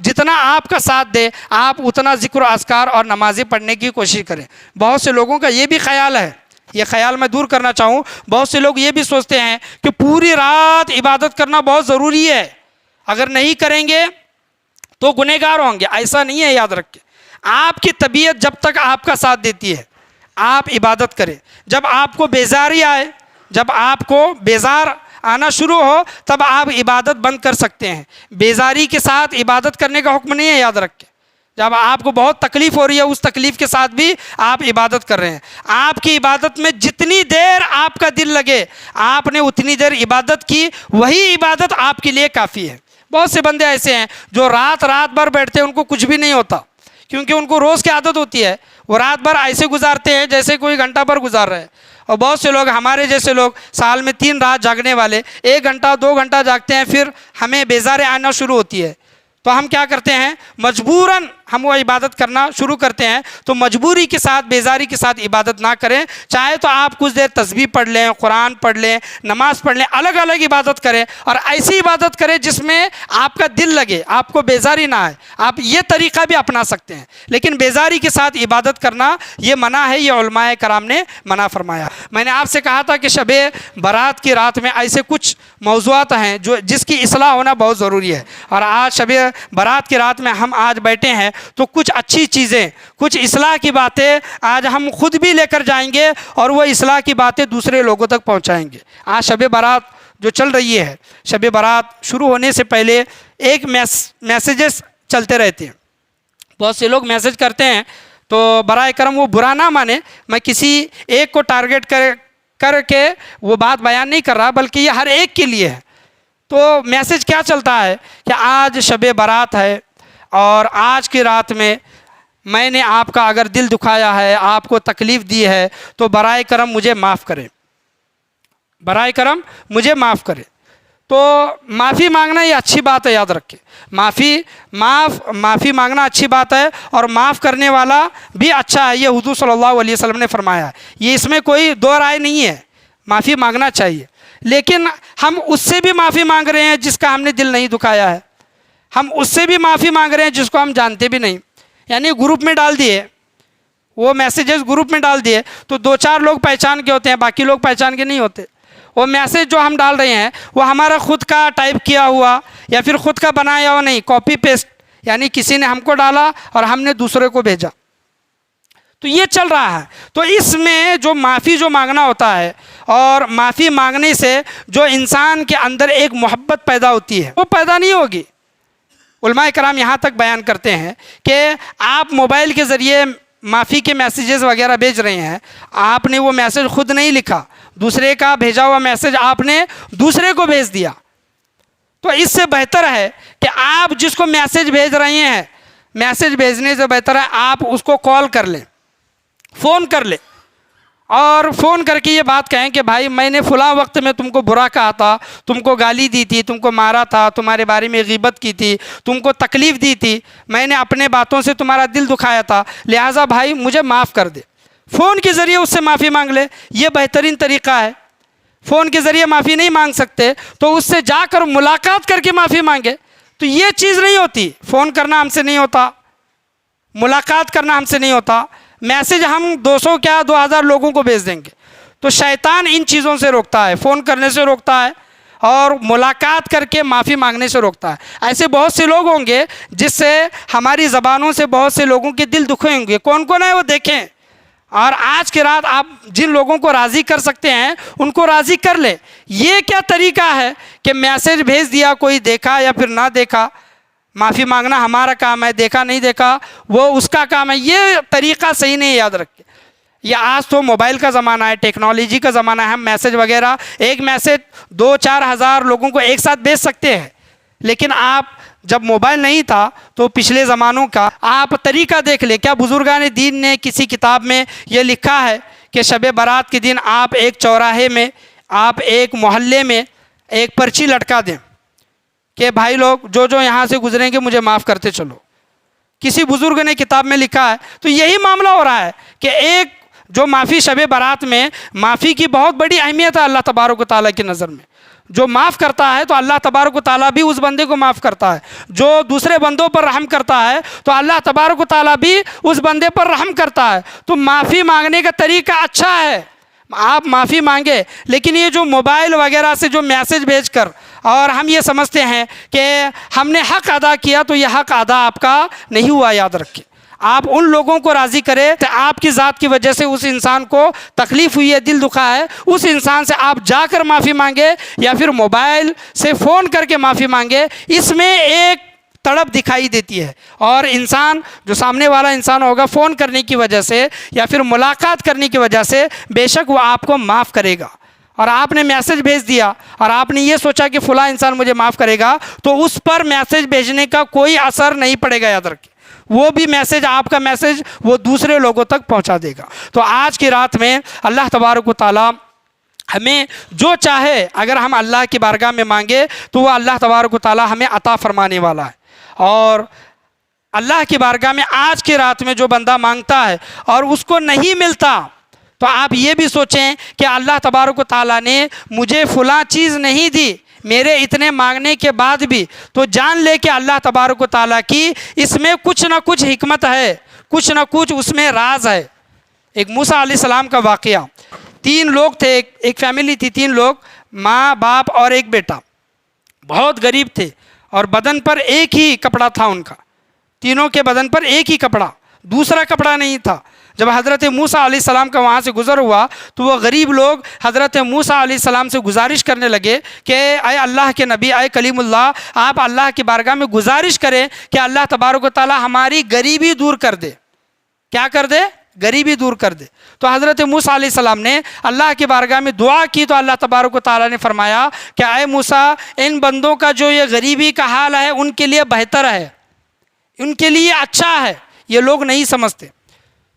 جتنا آپ کا ساتھ دے، آپ اتنا ذکر و اذکار اور نمازیں پڑھنے کی کوشش کریں. بہت سے لوگوں کا یہ بھی خیال ہے، یہ خیال میں دور کرنا چاہوں، بہت سے لوگ یہ بھی سوچتے ہیں کہ پوری رات عبادت کرنا بہت ضروری ہے، اگر نہیں کریں گے تو گنہگار ہوں گے. ایسا نہیں ہے، یاد رکھیں. آپ کی طبیعت جب تک آپ کا ساتھ دیتی ہے آپ عبادت کریں. جب آپ کو بیزاری آئے، جب آپ کو بیزار آنا شروع ہو، تب آپ عبادت بند کر سکتے ہیں. بیزاری کے ساتھ عبادت کرنے کا حکم نہیں ہے، یاد رکھیں. جب آپ کو بہت تکلیف ہو رہی ہے، اس تکلیف کے ساتھ بھی آپ عبادت کر رہے ہیں. آپ کی عبادت میں جتنی دیر آپ کا دل لگے، آپ نے اتنی دیر عبادت کی، وہی عبادت آپ کے لیے کافی ہے. بہت سے بندے ایسے ہیں جو رات بھر بیٹھتے ہیں، ان کو کچھ بھی نہیں ہوتا، کیونکہ ان کو روز کی عادت ہوتی ہے. وہ رات بھر ایسے گزارتے ہیں جیسے کوئی گھنٹہ بھر گزار رہے ہیں. اور بہت سے لوگ، ہمارے جیسے لوگ، سال میں 3 رات جاگنے والے 1 گھنٹہ 2 گھنٹہ جاگتے ہیں، پھر ہمیں بیزاریں آنا شروع ہوتی ہے. تو ہم کیا کرتے ہیں؟ مجبوراً ہم وہ عبادت کرنا شروع کرتے ہیں. تو مجبوری کے ساتھ، بیزاری کے ساتھ عبادت نہ کریں. چاہے تو آپ کچھ دیر تسبیح پڑھ لیں، قرآن پڑھ لیں، نماز پڑھ لیں، الگ الگ عبادت کریں، اور ایسی عبادت کریں جس میں آپ کا دل لگے، آپ کو بیزاری نہ آئے. آپ یہ طریقہ بھی اپنا سکتے ہیں، لیکن بیزاری کے ساتھ عبادت کرنا یہ منع ہے، یہ علماء کرام نے منع فرمایا. میں نے آپ سے کہا تھا کہ شب برات کی رات میں ایسے کچھ موضوعات ہیں جس کی اصلاح ہونا بہت ضروری ہے. اور آج شب برات کی رات میں ہم آج بیٹھے ہیں تو کچھ اچھی چیزیں، کچھ اصلاح کی باتیں آج ہم خود بھی لے کر جائیں گے، اور وہ اصلاح کی باتیں دوسرے لوگوں تک پہنچائیں گے. آج شب برات جو چل رہی ہے، شب برات شروع ہونے سے پہلے ایک میسیجز چلتے رہتے ہیں. بہت سے لوگ میسیج کرتے ہیں، تو برائے کرم وہ برا نہ مانے، میں کسی ایک کو ٹارگٹ کر کے وہ بات بیان نہیں کر رہا، بلکہ یہ ہر ایک کے لیے ہے. تو میسیج کیا چلتا ہے کہ آج شب برات ہے، اور آج کی رات میں نے آپ کا اگر دل دکھایا ہے، آپ کو تکلیف دی ہے، تو برائے کرم مجھے معاف کریں، برائے کرم مجھے معاف کریں. تو معافی مانگنا یہ اچھی بات ہے، یاد رکھیں. معافی مانگنا اچھی بات ہے، اور معاف کرنے والا بھی اچھا ہے. یہ حضور صلی اللہ علیہ وسلم نے فرمایا ہے، یہ اس میں کوئی دو رائے نہیں ہے. معافی مانگنا چاہیے، لیکن ہم اس سے بھی معافی مانگ رہے ہیں جس کا ہم نے دل نہیں دکھایا ہے. ہم اس سے بھی معافی مانگ رہے ہیں جس کو ہم جانتے بھی نہیں. یعنی گروپ میں ڈال دیے، وہ میسیجز گروپ میں ڈال دیے، تو 2-4 لوگ پہچان کے ہوتے ہیں، باقی لوگ پہچان کے نہیں ہوتے. وہ میسیج جو ہم ڈال رہے ہیں وہ ہمارا خود کا ٹائپ کیا ہوا یا پھر خود کا بنایا ہوا نہیں، کاپی پیسٹ، یعنی کسی نے ہم کو ڈالا اور ہم نے دوسرے کو بھیجا. تو یہ چل رہا ہے. تو اس میں جو معافی جو مانگنا ہوتا ہے، اور معافی مانگنے سے جو انسان کے اندر ایک محبت پیدا ہوتی ہے، وہ پیدا نہیں ہوگی. علماء کرام یہاں تک بیان کرتے ہیں کہ آپ موبائل کے ذریعے معافی کے میسیجز وغیرہ بھیج رہے ہیں، آپ نے وہ میسیج خود نہیں لکھا، دوسرے کا بھیجا ہوا میسج آپ نے دوسرے کو بھیج دیا، تو اس سے بہتر ہے کہ آپ جس کو میسج بھیج رہے ہیں، میسج بھیجنے سے بہتر ہے آپ اس کو کال کر لیں، فون کر لیں، اور فون کر کے یہ بات کہیں کہ بھائی میں نے فلاں وقت میں تم کو برا کہا تھا، تم کو گالی دی تھی، تم کو مارا تھا، تمہارے بارے میں غیبت کی تھی، تم کو تکلیف دی تھی، میں نے اپنے باتوں سے تمہارا دل دکھایا تھا، لہٰذا بھائی مجھے معاف کر دے۔ فون کے ذریعے اس سے معافی مانگ لے، یہ بہترین طریقہ ہے۔ فون کے ذریعے معافی نہیں مانگ سکتے تو اس سے جا کر ملاقات کر کے معافی مانگے، تو یہ چیز نہیں ہوتی۔ فون کرنا ہم سے نہیں ہوتا، ملاقات کرنا ہم سے نہیں ہوتا، میسج ہم 200 کیا 2000 لوگوں کو بھیج دیں گے۔ تو شیطان ان چیزوں سے روکتا ہے، فون کرنے سے روکتا ہے اور ملاقات کر کے معافی مانگنے سے روکتا ہے۔ ایسے بہت سے لوگ ہوں گے جس سے ہماری زبانوں سے بہت سے لوگوں کے دل دکھے ہوں گے، کون کون ہے وہ دیکھیں، اور آج کی رات آپ جن لوگوں کو راضی کر سکتے ہیں ان کو راضی کر لیں۔ یہ کیا طریقہ ہے کہ میسج بھیج دیا، کوئی دیکھا یا پھر نہ دیکھا، معافی مانگنا ہمارا کام ہے، دیکھا نہیں دیکھا وہ اس کا کام ہے، یہ طریقہ صحیح نہیں ہے، یاد رکھیں۔ یہ آج تو موبائل کا زمانہ ہے، ٹیکنالوجی کا زمانہ ہے، ہم میسج وغیرہ ایک میسج 2-4 ہزار لوگوں کو ایک ساتھ بھیج سکتے ہیں، لیکن آپ جب موبائل نہیں تھا تو پچھلے زمانوں کا آپ طریقہ دیکھ لیں۔ کیا بزرگان دین نے کسی کتاب میں یہ لکھا ہے کہ شب برات کے دن آپ ایک چوراہے میں، آپ ایک محلے میں ایک پرچی لٹکا دیں کہ بھائی لوگ جو جو یہاں سے گزریں گے مجھے معاف کرتے چلو؟ کسی بزرگ نے کتاب میں لکھا ہے۔ تو یہی معاملہ ہو رہا ہے کہ ایک جو معافی شب برات میں، معافی کی بہت بڑی اہمیت ہے اللہ تبارک و تعالیٰ کی نظر میں۔ جو معاف کرتا ہے تو اللہ تبارک و تعالیٰ بھی اس بندے کو معاف کرتا ہے، جو دوسرے بندوں پر رحم کرتا ہے تو اللہ تبارک و تعالیٰ بھی اس بندے پر رحم کرتا ہے۔ تو معافی مانگنے کا طریقہ اچھا ہے، آپ معافی مانگے، لیکن یہ جو موبائل وغیرہ سے جو میسج بھیج کر اور ہم یہ سمجھتے ہیں کہ ہم نے حق ادا کیا، تو یہ حق ادا آپ کا نہیں ہوا، یاد رکھیں۔ آپ ان لوگوں کو راضی کرے کہ آپ کی ذات کی وجہ سے اس انسان کو تکلیف ہوئی ہے، دل دکھا ہے، اس انسان سے آپ جا کر معافی مانگے یا پھر موبائل سے فون کر کے معافی مانگے، اس میں ایک تڑپ دکھائی دیتی ہے، اور انسان جو سامنے والا انسان ہوگا فون کرنے کی وجہ سے یا پھر ملاقات کرنے کی وجہ سے بے شک وہ آپ کو معاف کرے گا۔ اور آپ نے میسج بھیج دیا اور آپ نے یہ سوچا کہ فلاں انسان مجھے معاف کرے گا، تو اس پر میسج بھیجنے کا کوئی اثر نہیں پڑے گا، یاد رکھیں۔ وہ بھی میسج، آپ کا میسج وہ دوسرے لوگوں تک پہنچا دے گا۔ تو آج کی رات میں اللہ تبارک و تعالیٰ ہمیں جو چاہے اگر ہم اللہ کی بارگاہ میں مانگے تو وہ اللہ تبارک و تعالیٰ ہمیں عطا فرمانے والا ہے۔ اور اللہ کی بارگاہ میں آج کی رات میں جو بندہ مانگتا ہے اور اس کو نہیں ملتا، تو آپ یہ بھی سوچیں کہ اللہ تبارک و تعالیٰ نے مجھے فلاں چیز نہیں دی میرے اتنے مانگنے کے بعد بھی، تو جان لے کہ اللہ تبارک و تعالیٰ کی اس میں کچھ نہ کچھ حکمت ہے، کچھ نہ کچھ اس میں راز ہے۔ ایک موسیٰ علیہ السلام کا واقعہ، 3 لوگ تھے، ایک فیملی تھی، 3 لوگ، ماں باپ اور ایک بیٹا، بہت غریب تھے اور بدن پر ایک ہی کپڑا تھا ان کا، تینوں کے بدن پر ایک ہی کپڑا، دوسرا کپڑا نہیں تھا۔ جب حضرت موسیٰ علیہ السلام کا وہاں سے گزر ہوا تو وہ غریب لوگ حضرت موسیٰ علیہ السلام سے گزارش کرنے لگے کہ اے اللہ کے نبی، اے کلیم اللہ، آپ اللہ کی بارگاہ میں گزارش کریں کہ اللہ تبارک و تعالیٰ ہماری غریبی دور کر دے۔ کیا کر دے؟ غریبی دور کر دے۔ تو حضرت موسیٰ علیہ السلام نے اللہ کی بارگاہ میں دعا کی تو اللہ تبارک و تعالیٰ نے فرمایا کہ اے موسیٰ، ان بندوں کا جو یہ غریبی کا حال ہے ان کے لیے بہتر ہے، ان کے لیے اچھا ہے، یہ لوگ نہیں سمجھتے۔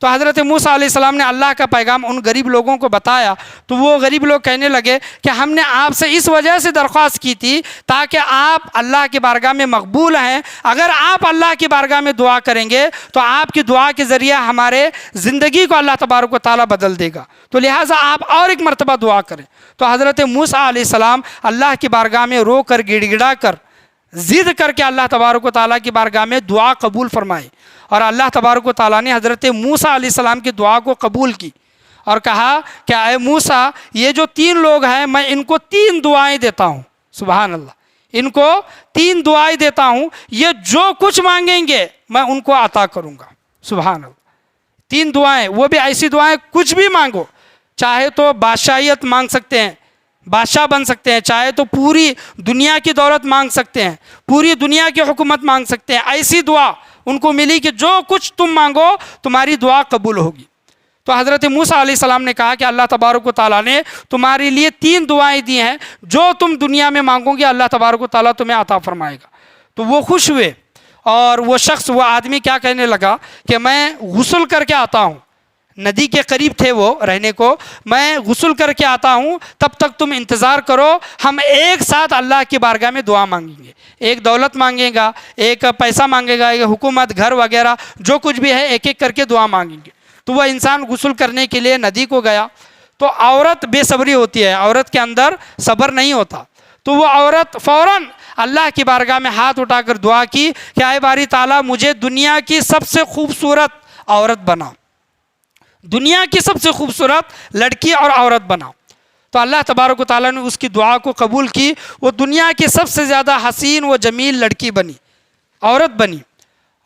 تو حضرت موسیٰ علیہ السلام نے اللہ کا پیغام ان غریب لوگوں کو بتایا تو وہ غریب لوگ کہنے لگے کہ ہم نے آپ سے اس وجہ سے درخواست کی تھی تاکہ آپ اللہ کی بارگاہ میں مقبول ہیں، اگر آپ اللہ کی بارگاہ میں دعا کریں گے تو آپ کی دعا کے ذریعے ہمارے زندگی کو اللہ تبارک و تعالیٰ بدل دے گا، تو لہٰذا آپ اور ایک مرتبہ دعا کریں۔ تو حضرت موسیٰ علیہ السلام اللہ کی بارگاہ میں رو کر گڑ گڑا کر ضد کر کے اللہ تبارک و تعالیٰ کی بارگاہ میں دعا قبول فرمائی، اور اللہ تبارک و تعالیٰ نے حضرت موسیٰ علیہ السلام کی دعا کو قبول کی اور کہا کہ اے موسیٰ، یہ جو 3 لوگ ہیں میں ان کو 3 دعائیں دیتا ہوں، سبحان اللہ، ان کو 3 دعائیں دیتا ہوں، یہ جو کچھ مانگیں گے میں ان کو عطا کروں گا، سبحان اللہ۔ 3 دعائیں، وہ بھی ایسی دعائیں کچھ بھی مانگو، چاہے تو بادشاہیت مانگ سکتے ہیں، بادشاہ بن سکتے ہیں، چاہے تو پوری دنیا کی دولت مانگ سکتے ہیں، پوری دنیا کی حکومت مانگ سکتے ہیں، ایسی دعا ان کو ملی کہ جو کچھ تم مانگو تمہاری دعا قبول ہوگی۔ تو حضرت موسیٰ علیہ السلام نے کہا کہ اللہ تبارک و تعالیٰ نے تمہارے لیے 3 دعائیں دی ہیں، جو تم دنیا میں مانگو گے اللہ تبارک و تعالیٰ تمہیں عطا فرمائے گا۔ تو وہ خوش ہوئے، اور وہ شخص، وہ آدمی کیا کہنے لگا کہ میں غسل کر کے آتا ہوں، ندی کے قریب تھے وہ رہنے کو، میں غسل کر کے آتا ہوں، تب تک تم انتظار کرو، ہم ایک ساتھ اللہ کی بارگاہ میں دعا مانگیں گے، ایک دولت مانگے گا، ایک پیسہ مانگے گا، ایک حکومت، گھر وغیرہ جو کچھ بھی ہے، ایک ایک کر کے دعا مانگیں گے۔ تو وہ انسان غسل کرنے کے لیے ندی کو گیا، تو عورت بے صبری ہوتی ہے، عورت کے اندر صبر نہیں ہوتا، تو وہ عورت فوراً اللہ کی بارگاہ میں ہاتھ اٹھا کر دعا کی کہ اے باری تعالیٰ مجھے دنیا کی سب سے خوبصورت عورت بنا، دنیا کی سب سے خوبصورت لڑکی اور عورت بنا۔ تو اللہ تبارک و تعالیٰ نے اس کی دعا کو قبول کی، وہ دنیا کی سب سے زیادہ حسین و جمیل لڑکی بنی، عورت بنی،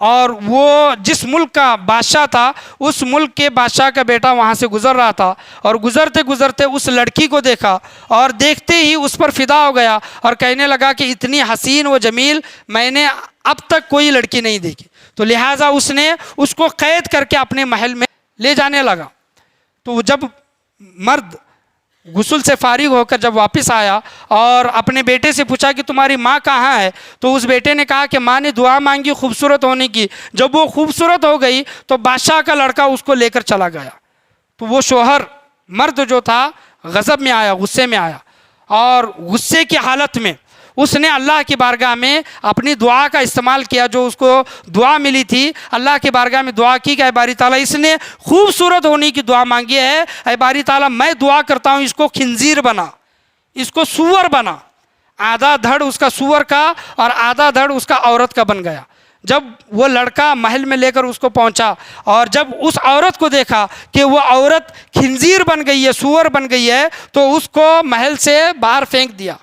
اور وہ جس ملک کا بادشاہ تھا اس ملک کے بادشاہ کا بیٹا وہاں سے گزر رہا تھا، اور گزرتے گزرتے اس لڑکی کو دیکھا اور دیکھتے ہی اس پر فدا ہو گیا اور کہنے لگا کہ اتنی حسین و جمیل میں نے اب تک کوئی لڑکی نہیں دیکھی، تو لہٰذا اس نے اس کو قید کر کے اپنے محل میں لے جانے لگا۔ تو جب مرد غسل سے فارغ ہو کر جب واپس آیا اور اپنے بیٹے سے پوچھا کہ تمہاری ماں کہاں ہے، تو اس بیٹے نے کہا کہ ماں نے دعا مانگی خوبصورت ہونے کی، جب وہ خوبصورت ہو گئی تو بادشاہ کا لڑکا اس کو لے کر چلا گیا۔ تو وہ شوہر مرد جو تھا غضب میں آیا، غصے میں آیا، اور غصے کی حالت میں اس نے اللہ کی بارگاہ میں اپنی دعا کا استعمال کیا، جو اس کو دعا ملی تھی، اللہ کی بارگاہ میں دعا کی کہ اے باری تعالیٰ اس نے خوبصورت ہونے کی دعا مانگی ہے، اے باری تعالیٰ میں دعا کرتا ہوں اس کو خنزیر بنا، اس کو سور بنا۔ آدھا دھڑ اس کا سور کا اور آدھا دھڑ اس کا عورت کا بن گیا۔ جب وہ لڑکا محل میں لے کر اس کو پہنچا اور جب اس عورت کو دیکھا کہ وہ عورت خنزیر بن گئی ہے، سور بن گئی ہے، تو اس کو محل سے باہر پھینک دیا۔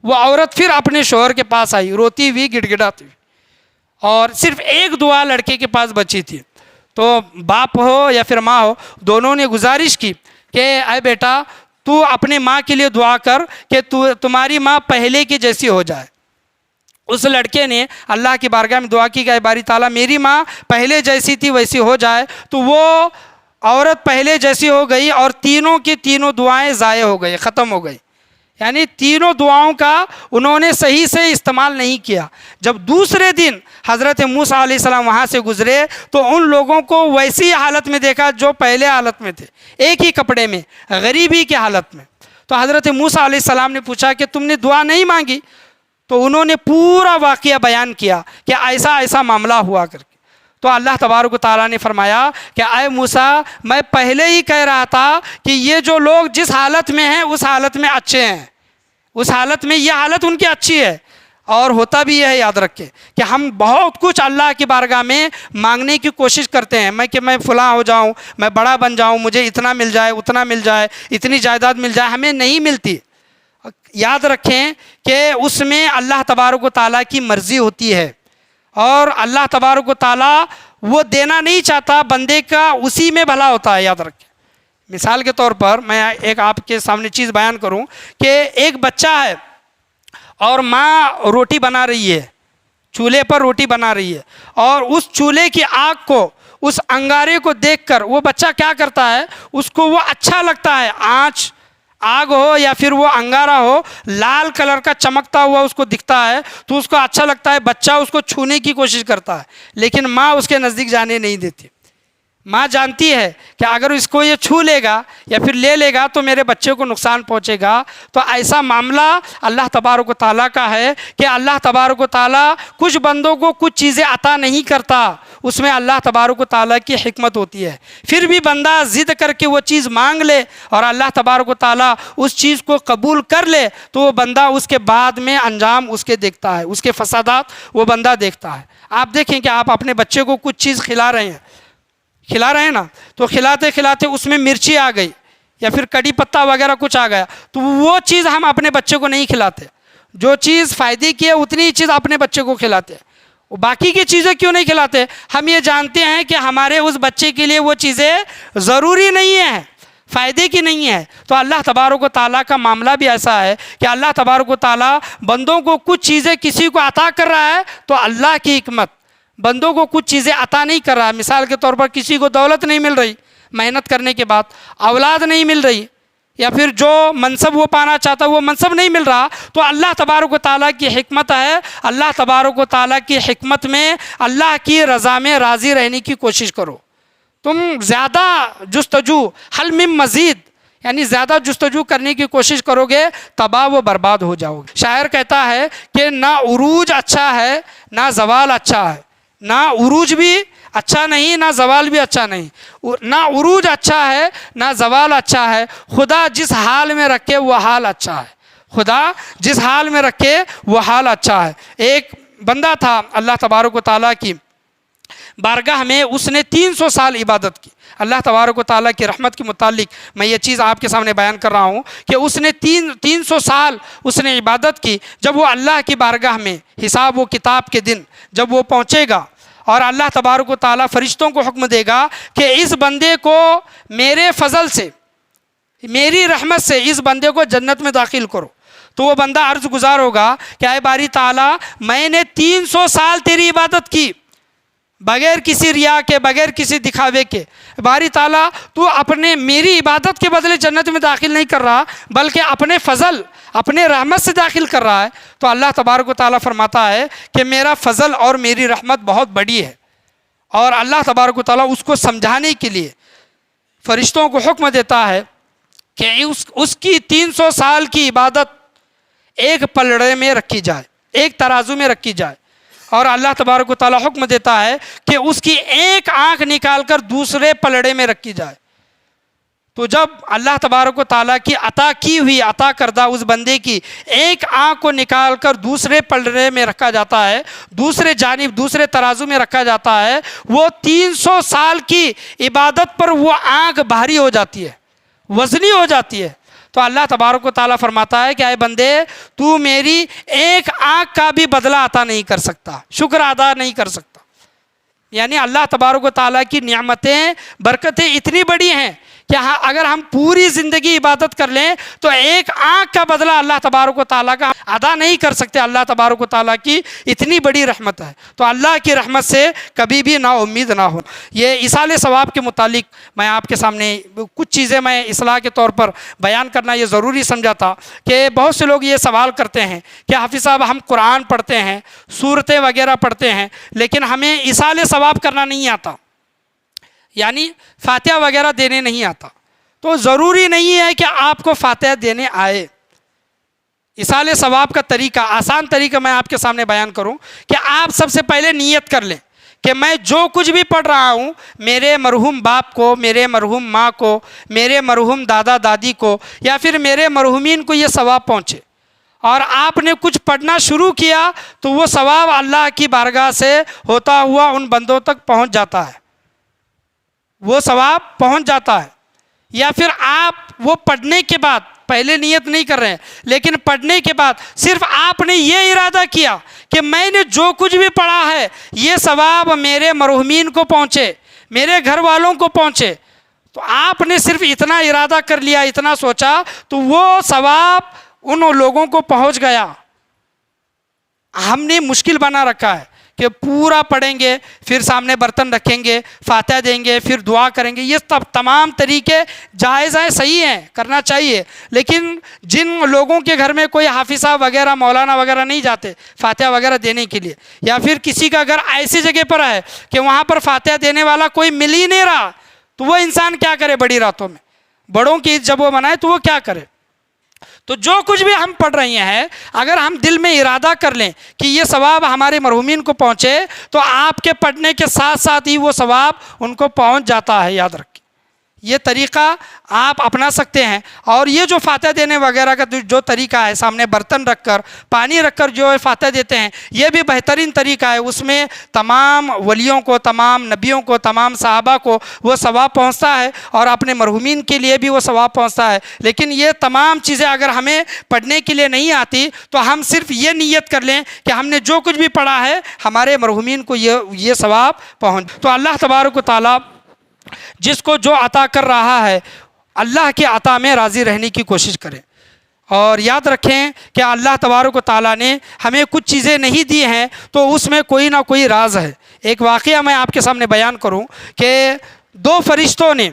وہ عورت پھر اپنے شوہر کے پاس آئی، روتی ہوئی، گڑ گڑاتی ہوئی، اور صرف ایک دعا لڑکے کے پاس بچی تھی۔ تو باپ ہو یا پھر ماں ہو، دونوں نے گزارش کی کہ اے بیٹا تو اپنے ماں کے لیے دعا کر کہ تمہاری ماں پہلے کی جیسی ہو جائے۔ اس لڑکے نے اللہ کی بارگاہ میں دعا کی کہ اے باری تعالیٰ میری ماں پہلے جیسی تھی ویسی ہو جائے۔ تو وہ عورت پہلے جیسی ہو گئی، اور تینوں کی تینوں دعائیں ضائع ہو گئی، ختم ہو گئی، یعنی تینوں دعاؤں کا انہوں نے صحیح سے استعمال نہیں کیا۔ جب دوسرے دن حضرت موسیٰ علیہ السلام وہاں سے گزرے تو ان لوگوں کو ویسی حالت میں دیکھا جو پہلے حالت میں تھے، ایک ہی کپڑے میں، غریبی کی حالت میں۔ تو حضرت موسیٰ علیہ السلام نے پوچھا کہ تم نے دعا نہیں مانگی؟ تو انہوں نے پورا واقعہ بیان کیا کہ ایسا ایسا معاملہ ہوا کر کے۔ تو اللہ تبارک و تعالیٰ نے فرمایا کہ اے موسیٰ میں پہلے ہی کہہ رہا تھا کہ یہ جو لوگ جس حالت میں ہیں اس حالت میں اچھے ہیں، اس حالت میں یہ حالت ان کی اچھی ہے، اور ہوتا بھی یہ ہے، یاد رکھیں کہ ہم بہت کچھ اللہ کی بارگاہ میں مانگنے کی کوشش کرتے ہیں، کہ میں فلاں ہو جاؤں، میں بڑا بن جاؤں، مجھے اتنا مل جائے، اتنا مل جائے، اتنی جائیداد مل جائے، ہمیں نہیں ملتی۔ یاد رکھیں کہ اس میں اللہ تبارک و تعالیٰ کی مرضی ہوتی ہے، اور اللہ تبارک و تعالیٰ وہ دینا نہیں چاہتا، بندے کا اسی میں بھلا ہوتا ہے، یاد رکھیں۔ مثال کے طور پر میں ایک آپ کے سامنے چیز بیان کروں کہ ایک بچہ ہے اور ماں روٹی بنا رہی ہے، چولہے پر روٹی بنا رہی ہے، اور اس چولہے کی آگ کو، اس انگارے کو دیکھ کر وہ بچہ کیا کرتا ہے، اس کو وہ اچھا لگتا ہے، آنچ آگ ہو یا پھر وہ انگارہ ہو، لال کلر کا چمکتا ہوا اس کو دکھتا ہے تو اس کو اچھا لگتا ہے، بچہ اس کو چھونے کی کوشش کرتا ہے، لیکن ماں اس کے نزدیک جانے نہیں دیتی۔ ماں جانتی ہے کہ اگر اس کو یہ چھو لے گا یا پھر لے لے گا تو میرے بچے کو نقصان پہنچے گا۔ تو ایسا معاملہ اللہ تبارک و تعالیٰ کا ہے کہ اللہ تبارک و تعالیٰ کچھ بندوں کو کچھ چیزیں عطا نہیں کرتا، اس میں اللہ تبارک و تعالیٰ کی حکمت ہوتی ہے۔ پھر بھی بندہ ضد کر کے وہ چیز مانگ لے اور اللہ تبارک و تعالیٰ اس چیز کو قبول کر لے تو وہ بندہ اس کے بعد میں انجام اس کے دیکھتا ہے، اس کے فسادات وہ بندہ دیکھتا ہے۔ آپ دیکھیں کہ آپ اپنے بچے کو کچھ چیز کھلا رہے ہیں نا، تو کھلاتے کھلاتے اس میں مرچی آ گئی یا پھر کڑی پتہ وغیرہ کچھ آ گیا، تو وہ چیز ہم اپنے بچے کو نہیں کھلاتے۔ جو چیز فائدے کی ہے اتنی ہی چیز اپنے بچے کو کھلاتے ہیں، باقی کی چیزیں کیوں نہیں کھلاتے؟ ہم یہ جانتے ہیں کہ ہمارے اس بچے کے لیے وہ چیزیں ضروری نہیں ہیں، فائدے کی نہیں ہے۔ تو اللہ تبارک و تعالیٰ کا معاملہ بھی ایسا ہے کہ اللہ تبارک و تعالیٰ بندوں کو کچھ چیزیں کسی کو عطا کر رہا ہے تو اللہ کی حکمت، بندوں کو کچھ چیزیں عطا نہیں کر رہا ہے۔ مثال کے طور پر کسی کو دولت نہیں مل رہی، محنت کرنے کے بعد اولاد نہیں مل رہی، یا پھر جو منصب وہ پانا چاہتا وہ منصب نہیں مل رہا، تو اللہ تبارک و تعالیٰ کی حکمت ہے، اللہ تبارک و تعالیٰ کی حکمت میں اللہ کی رضا میں راضی رہنے کی کوشش کرو۔ تم زیادہ جستجو حل من مزید، یعنی زیادہ جستجو کرنے کی کوشش کرو گے، تباہ و برباد ہو جاؤ گے۔ شاعر کہتا ہے کہ نہ عروج اچھا ہے نہ زوال اچھا ہے، نہ عروج بھی اچھا نہیں نہ زوال بھی اچھا نہیں، نہ عروج اچھا ہے نہ زوال اچھا ہے، خدا جس حال میں رکھے وہ حال اچھا ہے، خدا جس حال میں رکھے وہ حال اچھا ہے۔ ایک بندہ تھا اللہ تبارک و تعالیٰ کی بارگاہ میں، اس نے 300 سال عبادت کی۔ اللہ تبارک و تعالیٰ کی رحمت کے متعلق میں یہ چیز آپ کے سامنے بیان کر رہا ہوں کہ اس نے 300 سال اس نے عبادت کی۔ جب وہ اللہ کی بارگاہ میں حساب و کتاب کے دن جب وہ پہنچے گا اور اللہ تبارک و تعالیٰ فرشتوں کو حکم دے گا کہ اس بندے کو میرے فضل سے، میری رحمت سے اس بندے کو جنت میں داخل کرو، تو وہ بندہ عرض گزار ہوگا کہ اے باری تعالیٰ میں نے 300 سال تیری عبادت کی بغیر کسی ریا کے، بغیر کسی دکھاوے کے، باری تعالیٰ تو میری عبادت کے بدلے جنت میں داخل نہیں کر رہا بلکہ اپنے فضل، اپنے رحمت سے داخل کر رہا ہے۔ تو اللہ تبارک و تعالیٰ فرماتا ہے کہ میرا فضل اور میری رحمت بہت بڑی ہے، اور اللہ تبارک و تعالیٰ اس کو سمجھانے کے لیے فرشتوں کو حکم دیتا ہے کہ اس کی 300 سال کی عبادت ایک پلڑے میں رکھی جائے، ایک ترازو میں رکھی جائے، اور اللہ تبارک و تعالیٰ حکم دیتا ہے کہ اس کی ایک آنکھ نکال کر دوسرے پلڑے میں رکھی جائے۔ تو جب اللہ تبارک و تعالیٰ کی عطا کردہ اس بندے کی ایک آنکھ کو نکال کر دوسرے پلڑے میں رکھا جاتا ہے، دوسرے جانب دوسرے ترازو میں رکھا جاتا ہے، وہ 300 سال کی عبادت پر وہ آنکھ بھاری ہو جاتی ہے، وزنی ہو جاتی ہے۔ تو اللہ تبارک و تعالیٰ فرماتا ہے کہ اے بندے تو میری ایک آنکھ کا بھی بدلہ عطا نہیں کر سکتا، شکر ادا نہیں کر سکتا۔ یعنی اللہ تبارک و تعالیٰ کی نعمتیں، برکتیں اتنی بڑی ہیں کہ اگر ہم پوری زندگی عبادت کر لیں تو ایک آنکھ کا بدلہ اللہ تبارک و تعالیٰ کا ادا نہیں کر سکتے۔ اللہ تبارک و تعالیٰ کی اتنی بڑی رحمت ہے، تو اللہ کی رحمت سے کبھی بھی نا امید نہ ہو۔ یہ ایصال ثواب کے متعلق میں آپ کے سامنے کچھ چیزیں میں اصلاح کے طور پر بیان کرنا یہ ضروری سمجھا تھا کہ بہت سے لوگ یہ سوال کرتے ہیں کہ حافظ صاحب ہم قرآن پڑھتے ہیں، سورتیں وغیرہ پڑھتے ہیں، لیکن ہمیں ایصال ثواب کرنا نہیں آتا، یعنی فاتحہ وغیرہ دینے نہیں آتا۔ تو ضروری نہیں ہے کہ آپ کو فاتحہ دینے آئے۔ ایصال ثواب کا طریقہ، آسان طریقہ میں آپ کے سامنے بیان کروں کہ آپ سب سے پہلے نیت کر لیں کہ میں جو کچھ بھی پڑھ رہا ہوں میرے مرحوم باپ کو، میرے مرحوم ماں کو، میرے مرحوم دادا دادی کو، یا پھر میرے مرحومین کو یہ ثواب پہنچے۔ اور آپ نے کچھ پڑھنا شروع کیا تو وہ ثواب اللہ کی بارگاہ سے ہوتا ہوا ان بندوں تک پہنچ جاتا ہے، وہ ثواب پہنچ جاتا ہے۔ یا پھر آپ وہ پڑھنے کے بعد، پہلے نیت نہیں کر رہے ہیں لیکن پڑھنے کے بعد صرف آپ نے یہ ارادہ کیا کہ میں نے جو کچھ بھی پڑھا ہے یہ ثواب میرے مرحومین کو پہنچے، میرے گھر والوں کو پہنچے، تو آپ نے صرف اتنا ارادہ کر لیا، اتنا سوچا، تو وہ ثواب ان لوگوں کو پہنچ گیا۔ ہم نے مشکل بنا رکھا ہے کہ پورا پڑھیں گے، پھر سامنے برتن رکھیں گے، فاتحہ دیں گے، پھر دعا کریں گے۔ یہ تمام طریقے جائز ہیں، صحیح ہیں، کرنا چاہیے، لیکن جن لوگوں کے گھر میں کوئی حافظ صاحب وغیرہ، مولانا وغیرہ نہیں جاتے فاتحہ وغیرہ دینے کے لیے، یا پھر کسی کا گھر ایسی جگہ پر ہے کہ وہاں پر فاتحہ دینے والا کوئی مل ہی نہیں رہا، تو وہ انسان کیا کرے؟ بڑی راتوں میں بڑوں کی جب وہ منائے تو وہ کیا کرے؟ تو جو کچھ بھی ہم پڑھ رہے ہیں اگر ہم دل میں ارادہ کر لیں کہ یہ ثواب ہمارے مرحومین کو پہنچے تو آپ کے پڑھنے کے ساتھ ساتھ ہی وہ ثواب ان کو پہنچ جاتا ہے۔ یاد رکھیں، یہ طریقہ آپ اپنا سکتے ہیں۔ اور یہ جو فاتحہ دینے وغیرہ کا جو طریقہ ہے، سامنے برتن رکھ کر، پانی رکھ کر جو فاتحہ دیتے ہیں، یہ بھی بہترین طریقہ ہے۔ اس میں تمام ولیوں کو، تمام نبیوں کو، تمام صحابہ کو وہ ثواب پہنچتا ہے، اور اپنے مرحومین کے لیے بھی وہ ثواب پہنچتا ہے۔ لیکن یہ تمام چیزیں اگر ہمیں پڑھنے کے لیے نہیں آتی تو ہم صرف یہ نیت کر لیں کہ ہم نے جو کچھ بھی پڑھا ہے ہمارے مرحومین کو یہ ثواب پہنچ۔ تو اللہ تبارک و تعالیٰ جس کو جو عطا کر رہا ہے اللہ کے عطا میں راضی رہنے کی کوشش کریں، اور یاد رکھیں کہ اللہ تبارک و تعالیٰ نے ہمیں کچھ چیزیں نہیں دی ہیں تو اس میں کوئی نہ کوئی راز ہے۔ ایک واقعہ میں آپ کے سامنے بیان کروں کہ دو فرشتوں نے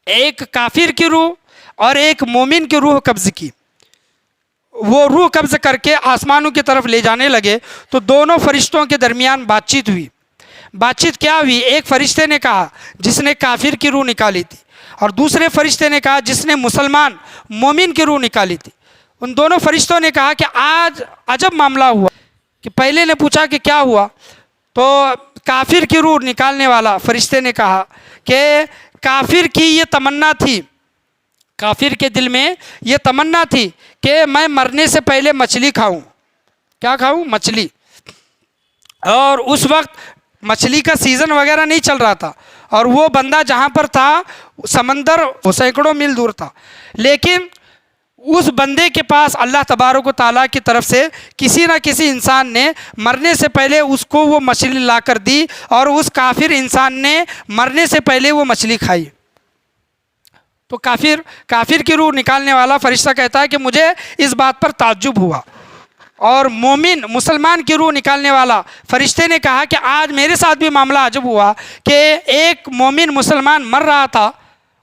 ایک کافر کی روح اور ایک مومن کی روح قبض کی. وہ روح قبض کر کے آسمانوں کی طرف لے جانے لگے تو دونوں فرشتوں کے درمیان بات چیت ہوئی. بات چیت کیا ہوئی؟ ایک فرشتے نے کہا جس نے کافر کی روح نکالی تھی، اور دوسرے فرشتے نے کہا جس نے مسلمان مومن کی روح نکالی تھی. ان دونوں فرشتوں نے کہا کہ آج عجب معاملہ ہوا. کہ پہلے نے پوچھا کہ کیا ہوا، تو کافر کی روح نکالنے والا فرشتے نے کہا کہ کافر کی یہ تمنا تھی، کافر کے دل میں یہ تمنا تھی کہ میں مرنے سے پہلے مچھلی کھاؤں. کیا کھاؤں؟ مچھلی. اور اس وقت مچھلی کا سیزن وغیرہ نہیں چل رہا تھا، اور وہ بندہ جہاں پر تھا سمندر سینکڑوں میل دور تھا. لیکن اس بندے کے پاس اللہ تبارک و تعالیٰ کی طرف سے کسی نہ کسی انسان نے مرنے سے پہلے اس کو وہ مچھلی لا کر دی، اور اس کافر انسان نے مرنے سے پہلے وہ مچھلی کھائی. تو کافر کی روح نکالنے والا فرشتہ کہتا ہے کہ مجھے اس بات پر تعجب ہوا. اور مومن مسلمان کی روح نکالنے والا فرشتے نے کہا کہ آج میرے ساتھ بھی معاملہ عجب ہوا کہ ایک مومن مسلمان مر رہا تھا،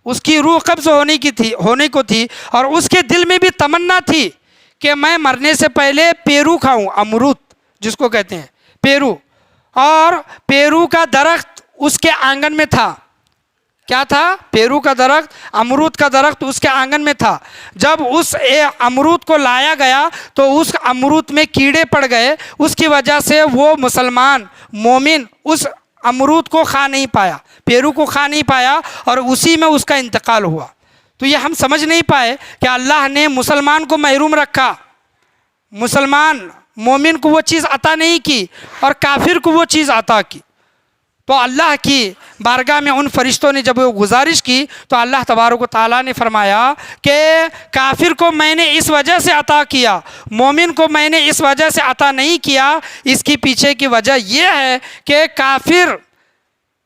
اس کی روح قبض ہونے کو تھی، اور اس کے دل میں بھی تمنا تھی کہ میں مرنے سے پہلے پیرو کھاؤں، امرود جس کو کہتے ہیں پیرو. اور پیرو کا درخت اس کے آنگن میں تھا. کیا تھا؟ پیرو کا درخت، امرود کا درخت اس کے آنگن میں تھا. جب اس امرود کو لایا گیا تو اس امرود میں کیڑے پڑ گئے. اس کی وجہ سے وہ مسلمان مومن اس امرود کو کھا نہیں پایا، پیرو کو کھا نہیں پایا، اور اسی میں اس کا انتقال ہوا. تو یہ ہم سمجھ نہیں پائے کہ اللہ نے مسلمان کو محروم رکھا، مسلمان مومن کو وہ چیز عطا نہیں کی، اور کافر کو وہ چیز عطا کی. تو اللہ کی بارگاہ میں ان فرشتوں نے جب وہ گزارش کی تو اللہ تبارک و تعالیٰ نے فرمایا کہ کافر کو میں نے اس وجہ سے عطا کیا، مومن کو میں نے اس وجہ سے عطا نہیں کیا. اس کی پیچھے کی وجہ یہ ہے کہ کافر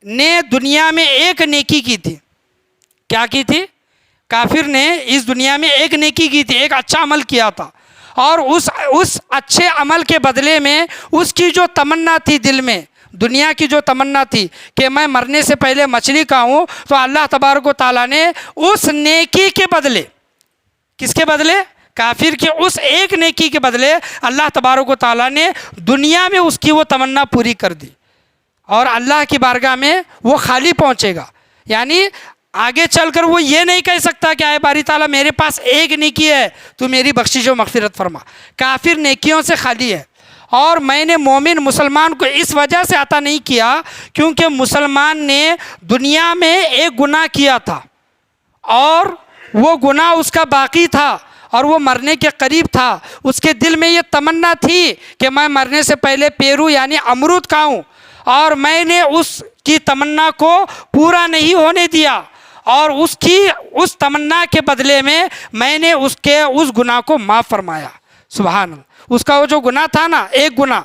نے دنیا میں ایک نیکی کی تھی. کیا کی تھی؟ کافر نے اس دنیا میں ایک نیکی کی تھی، ایک اچھا عمل کیا تھا، اور اس اچھے عمل کے بدلے میں اس کی جو تمنا تھی دل میں، دنیا کی جو تمنا تھی کہ میں مرنے سے پہلے مچھلی کھاؤں، تو اللہ تبارک و تعالیٰ نے اس نیکی کے بدلے، کس کے بدلے؟ کافر کے اس ایک نیکی کے بدلے اللہ تبارک و تعالیٰ نے دنیا میں اس کی وہ تمنا پوری کر دی، اور اللہ کی بارگاہ میں وہ خالی پہنچے گا. یعنی آگے چل کر وہ یہ نہیں کہہ سکتا کہ اے باری تعالیٰ میرے پاس ایک نیکی ہے تو میری بخشش و مغفرت فرما. کافر نیکیوں سے خالی ہے. اور میں نے مومن مسلمان کو اس وجہ سے عطا نہیں کیا کیونکہ مسلمان نے دنیا میں ایک گناہ کیا تھا، اور وہ گناہ اس کا باقی تھا، اور وہ مرنے کے قریب تھا. اس کے دل میں یہ تمنا تھی کہ میں مرنے سے پہلے پیرو یعنی امرود کھاؤں، اور میں نے اس کی تمنا کو پورا نہیں ہونے دیا، اور اس تمنا کے بدلے میں نے اس گناہ کو معاف فرمایا. سبحان اللہ. اس کا وہ جو گناہ تھا نا، ایک گناہ،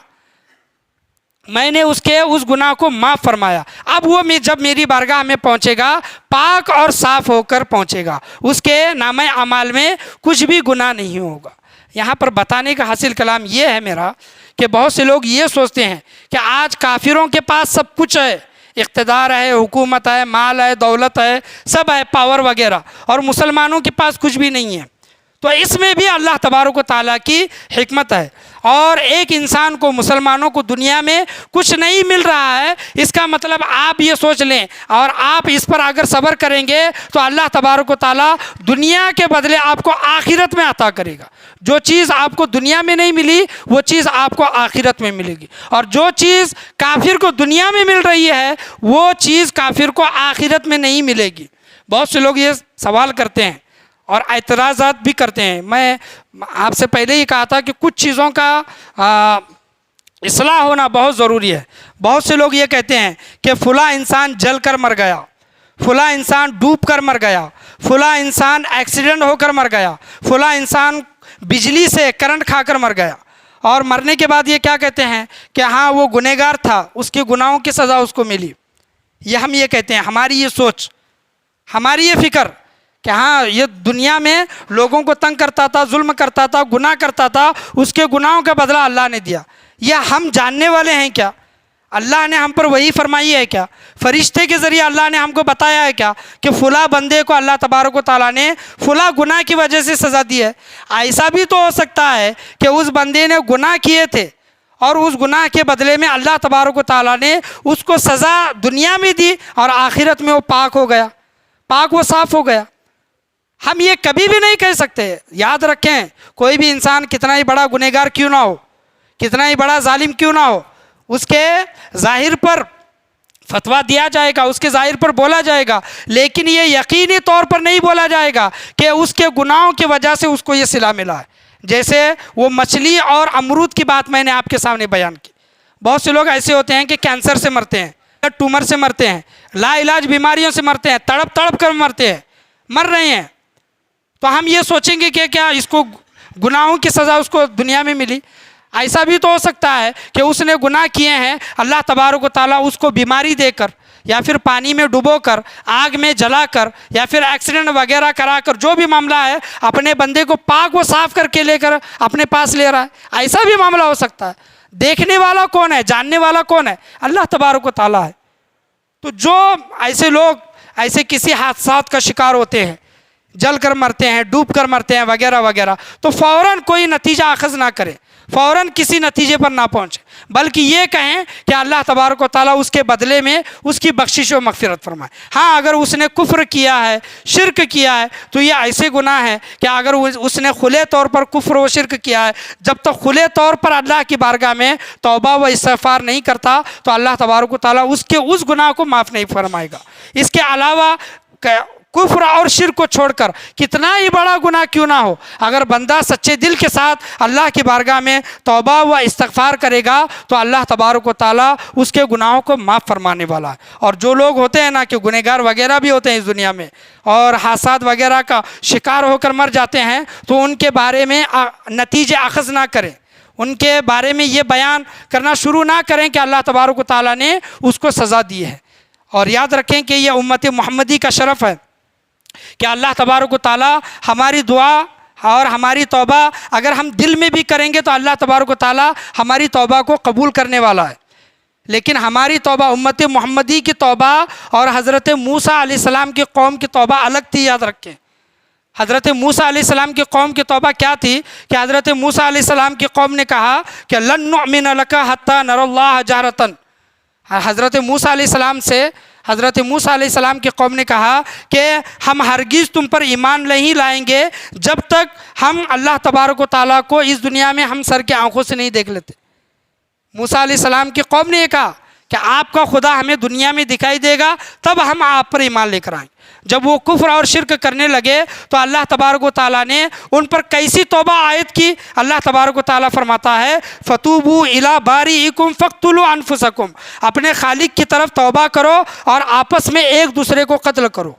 میں نے اس گناہ کو معاف فرمایا. اب وہ جب میری بارگاہ میں پہنچے گا پاک اور صاف ہو کر پہنچے گا، اس کے نامہ اعمال میں کچھ بھی گناہ نہیں ہوگا. یہاں پر بتانے کا حاصل کلام یہ ہے میرا کہ بہت سے لوگ یہ سوچتے ہیں کہ آج کافروں کے پاس سب کچھ ہے، اقتدار ہے، حکومت ہے، مال ہے، دولت ہے، سب ہے، پاور وغیرہ، اور مسلمانوں کے پاس کچھ بھی نہیں ہے. تو اس میں بھی اللہ تبارک و تعالیٰ کی حکمت ہے. اور ایک انسان کو، مسلمانوں کو دنیا میں کچھ نہیں مل رہا ہے، اس کا مطلب آپ یہ سوچ لیں اور آپ اس پر اگر صبر کریں گے تو اللہ تبارک و تعالیٰ دنیا کے بدلے آپ کو آخرت میں عطا کرے گا. جو چیز آپ کو دنیا میں نہیں ملی وہ چیز آپ کو آخرت میں ملے گی، اور جو چیز کافر کو دنیا میں مل رہی ہے وہ چیز کافر کو آخرت میں نہیں ملے گی. بہت سے لوگ یہ سوال کرتے ہیں اور اعتراضات بھی کرتے ہیں. میں آپ سے پہلے ہی کہا تھا کہ کچھ چیزوں کا اصلاح ہونا بہت ضروری ہے. بہت سے لوگ یہ کہتے ہیں کہ فلاں انسان جل کر مر گیا، فلاں انسان ڈوب کر مر گیا، فلاں انسان ایکسیڈنٹ ہو کر مر گیا، فلاں انسان بجلی سے کرنٹ کھا کر مر گیا. اور مرنے کے بعد یہ کیا کہتے ہیں کہ ہاں وہ گنہگار تھا، اس کے گناہوں کی سزا اس کو ملی. یہ ہم یہ کہتے ہیں، ہماری یہ سوچ، ہماری یہ فکر کہ ہاں یہ دنیا میں لوگوں کو تنگ کرتا تھا، ظلم کرتا تھا، گناہ کرتا تھا، اس کے گناہوں کا بدلہ اللہ نے دیا. یہ ہم جاننے والے ہیں کیا؟ اللہ نے ہم پر وحی فرمائی ہے کیا؟ فرشتے کے ذریعے اللہ نے ہم کو بتایا ہے کیا کہ فلاں بندے کو اللہ تبارک و تعالیٰ نے فلاں گناہ کی وجہ سے سزا دی ہے؟ ایسا بھی تو ہو سکتا ہے کہ اس بندے نے گناہ کیے تھے اور اس گناہ کے بدلے میں اللہ تبارک و تعالیٰ نے اس کو سزا دنیا میں دی اور آخرت میں وہ پاک ہو گیا، پاک و صاف ہو گیا۔ ہم یہ کبھی بھی نہیں کہہ سکتے۔ یاد رکھیں، کوئی بھی انسان کتنا ہی بڑا گنہگار کیوں نہ ہو، کتنا ہی بڑا ظالم کیوں نہ ہو، اس کے ظاہر پر فتویٰ دیا جائے گا، اس کے ظاہر پر بولا جائے گا، لیکن یہ یقینی طور پر نہیں بولا جائے گا کہ اس کے گناہوں کی وجہ سے اس کو یہ صلہ ملا ہے۔ جیسے وہ مچھلی اور امرود کی بات میں نے آپ کے سامنے بیان کی۔ بہت سے لوگ ایسے ہوتے ہیں کہ کینسر سے مرتے ہیں، ٹیومر سے مرتے ہیں، لا علاج بیماریوں سے مرتے ہیں، تڑپ تڑپ کر مرتے ہیں، مر رہے ہیں، تو ہم یہ سوچیں گے کہ کیا اس کو گناہوں کی سزا اس کو دنیا میں ملی؟ ایسا بھی تو ہو سکتا ہے کہ اس نے گناہ کیے ہیں، اللہ تبارک و تعالیٰ اس کو بیماری دے کر یا پھر پانی میں ڈبو کر، آگ میں جلا کر یا پھر ایکسیڈنٹ وغیرہ کرا کر، جو بھی معاملہ ہے، اپنے بندے کو پاک و صاف کر کے لے کر اپنے پاس لے رہا ہے۔ ایسا بھی معاملہ ہو سکتا ہے۔ دیکھنے والا کون ہے، جاننے والا کون ہے؟ اللہ تبارک و تعالیٰ ہے۔ تو جو ایسے لوگ ایسے کسی حادثات کا شکار ہوتے ہیں، جل کر مرتے ہیں، ڈوب کر مرتے ہیں وغیرہ وغیرہ، تو فوراً کوئی نتیجہ اخذ نہ کرے، فوراً کسی نتیجے پر نہ پہنچے، بلکہ یہ کہیں کہ اللہ تبارک و تعالیٰ اس کے بدلے میں اس کی بخشش و مغفرت فرمائے۔ ہاں، اگر اس نے کفر کیا ہے، شرک کیا ہے، تو یہ ایسے گناہ ہے کہ اگر اس نے کھلے طور پر کفر و شرک کیا ہے، جب تک کھلے طور پر اللہ کی بارگاہ میں توبہ و استغفار نہیں کرتا تو اللہ تبارک و تعالیٰ اس کے اس گناہ کو معاف نہیں فرمائے گا۔ اس کے علاوہ کفر اور شرک کو چھوڑ کر کتنا ہی بڑا گناہ کیوں نہ ہو، اگر بندہ سچے دل کے ساتھ اللہ کی بارگاہ میں توبہ و استغفار کرے گا تو اللہ تبارک و تعالیٰ اس کے گناہوں کو معاف فرمانے والا ہے۔ اور جو لوگ ہوتے ہیں نا کہ گنہگار وغیرہ بھی ہوتے ہیں اس دنیا میں اور حادثات وغیرہ کا شکار ہو کر مر جاتے ہیں، تو ان کے بارے میں نتیجے اخذ نہ کریں، ان کے بارے میں یہ بیان کرنا شروع نہ کریں کہ اللہ تبارک و تعالیٰ نے اس کو سزا دی ہے۔ اور یاد رکھیں کہ یہ امت محمدی کا شرف ہے کہ اللہ تبارک و تعالیٰ ہماری دعا اور ہماری توبہ اگر ہم دل میں بھی کریں گے تو اللہ تبارک و تعالیٰ ہماری توبہ کو قبول کرنے والا ہے۔ لیکن ہماری توبہ، امت محمدی کی توبہ اور حضرت موسیٰ علیہ السلام کی قوم کی توبہ الگ تھی، یاد رکھیں۔ حضرت موسیٰ علیہ السلام کی قوم کی توبہ کیا تھی کہ حضرت موسیٰ علیہ السلام کی قوم نے کہا کہ لن نؤمن لک حتی نری اللہ جہرۃ۔ حضرت موسیٰ علیہ السلام سے حضرت موسیٰ علیہ السلام کی قوم نے کہا کہ ہم ہرگز تم پر ایمان نہیں لائیں گے جب تک ہم اللہ تبارک و تعالیٰ کو اس دنیا میں ہم سر کے آنکھوں سے نہیں دیکھ لیتے۔ موسیٰ علیہ السلام کی قوم نے یہ کہا کہ آپ کا خدا ہمیں دنیا میں دکھائی دے گا تب ہم آپ پر ایمان لے کر آئیں گے۔ جب وہ کفر اور شرک کرنے لگے تو اللہ تبارک و تعالیٰ نے ان پر کیسی توبہ عائد کی؟ اللہ تبارک و تعالیٰ فرماتا ہے فَتُوبُوا إِلَىٰ بَارِئِكُمْ فَاقْتُلُوا أَنفُسَكُمْ، اپنے خالق کی طرف توبہ کرو اور آپس میں ایک دوسرے کو قتل کرو۔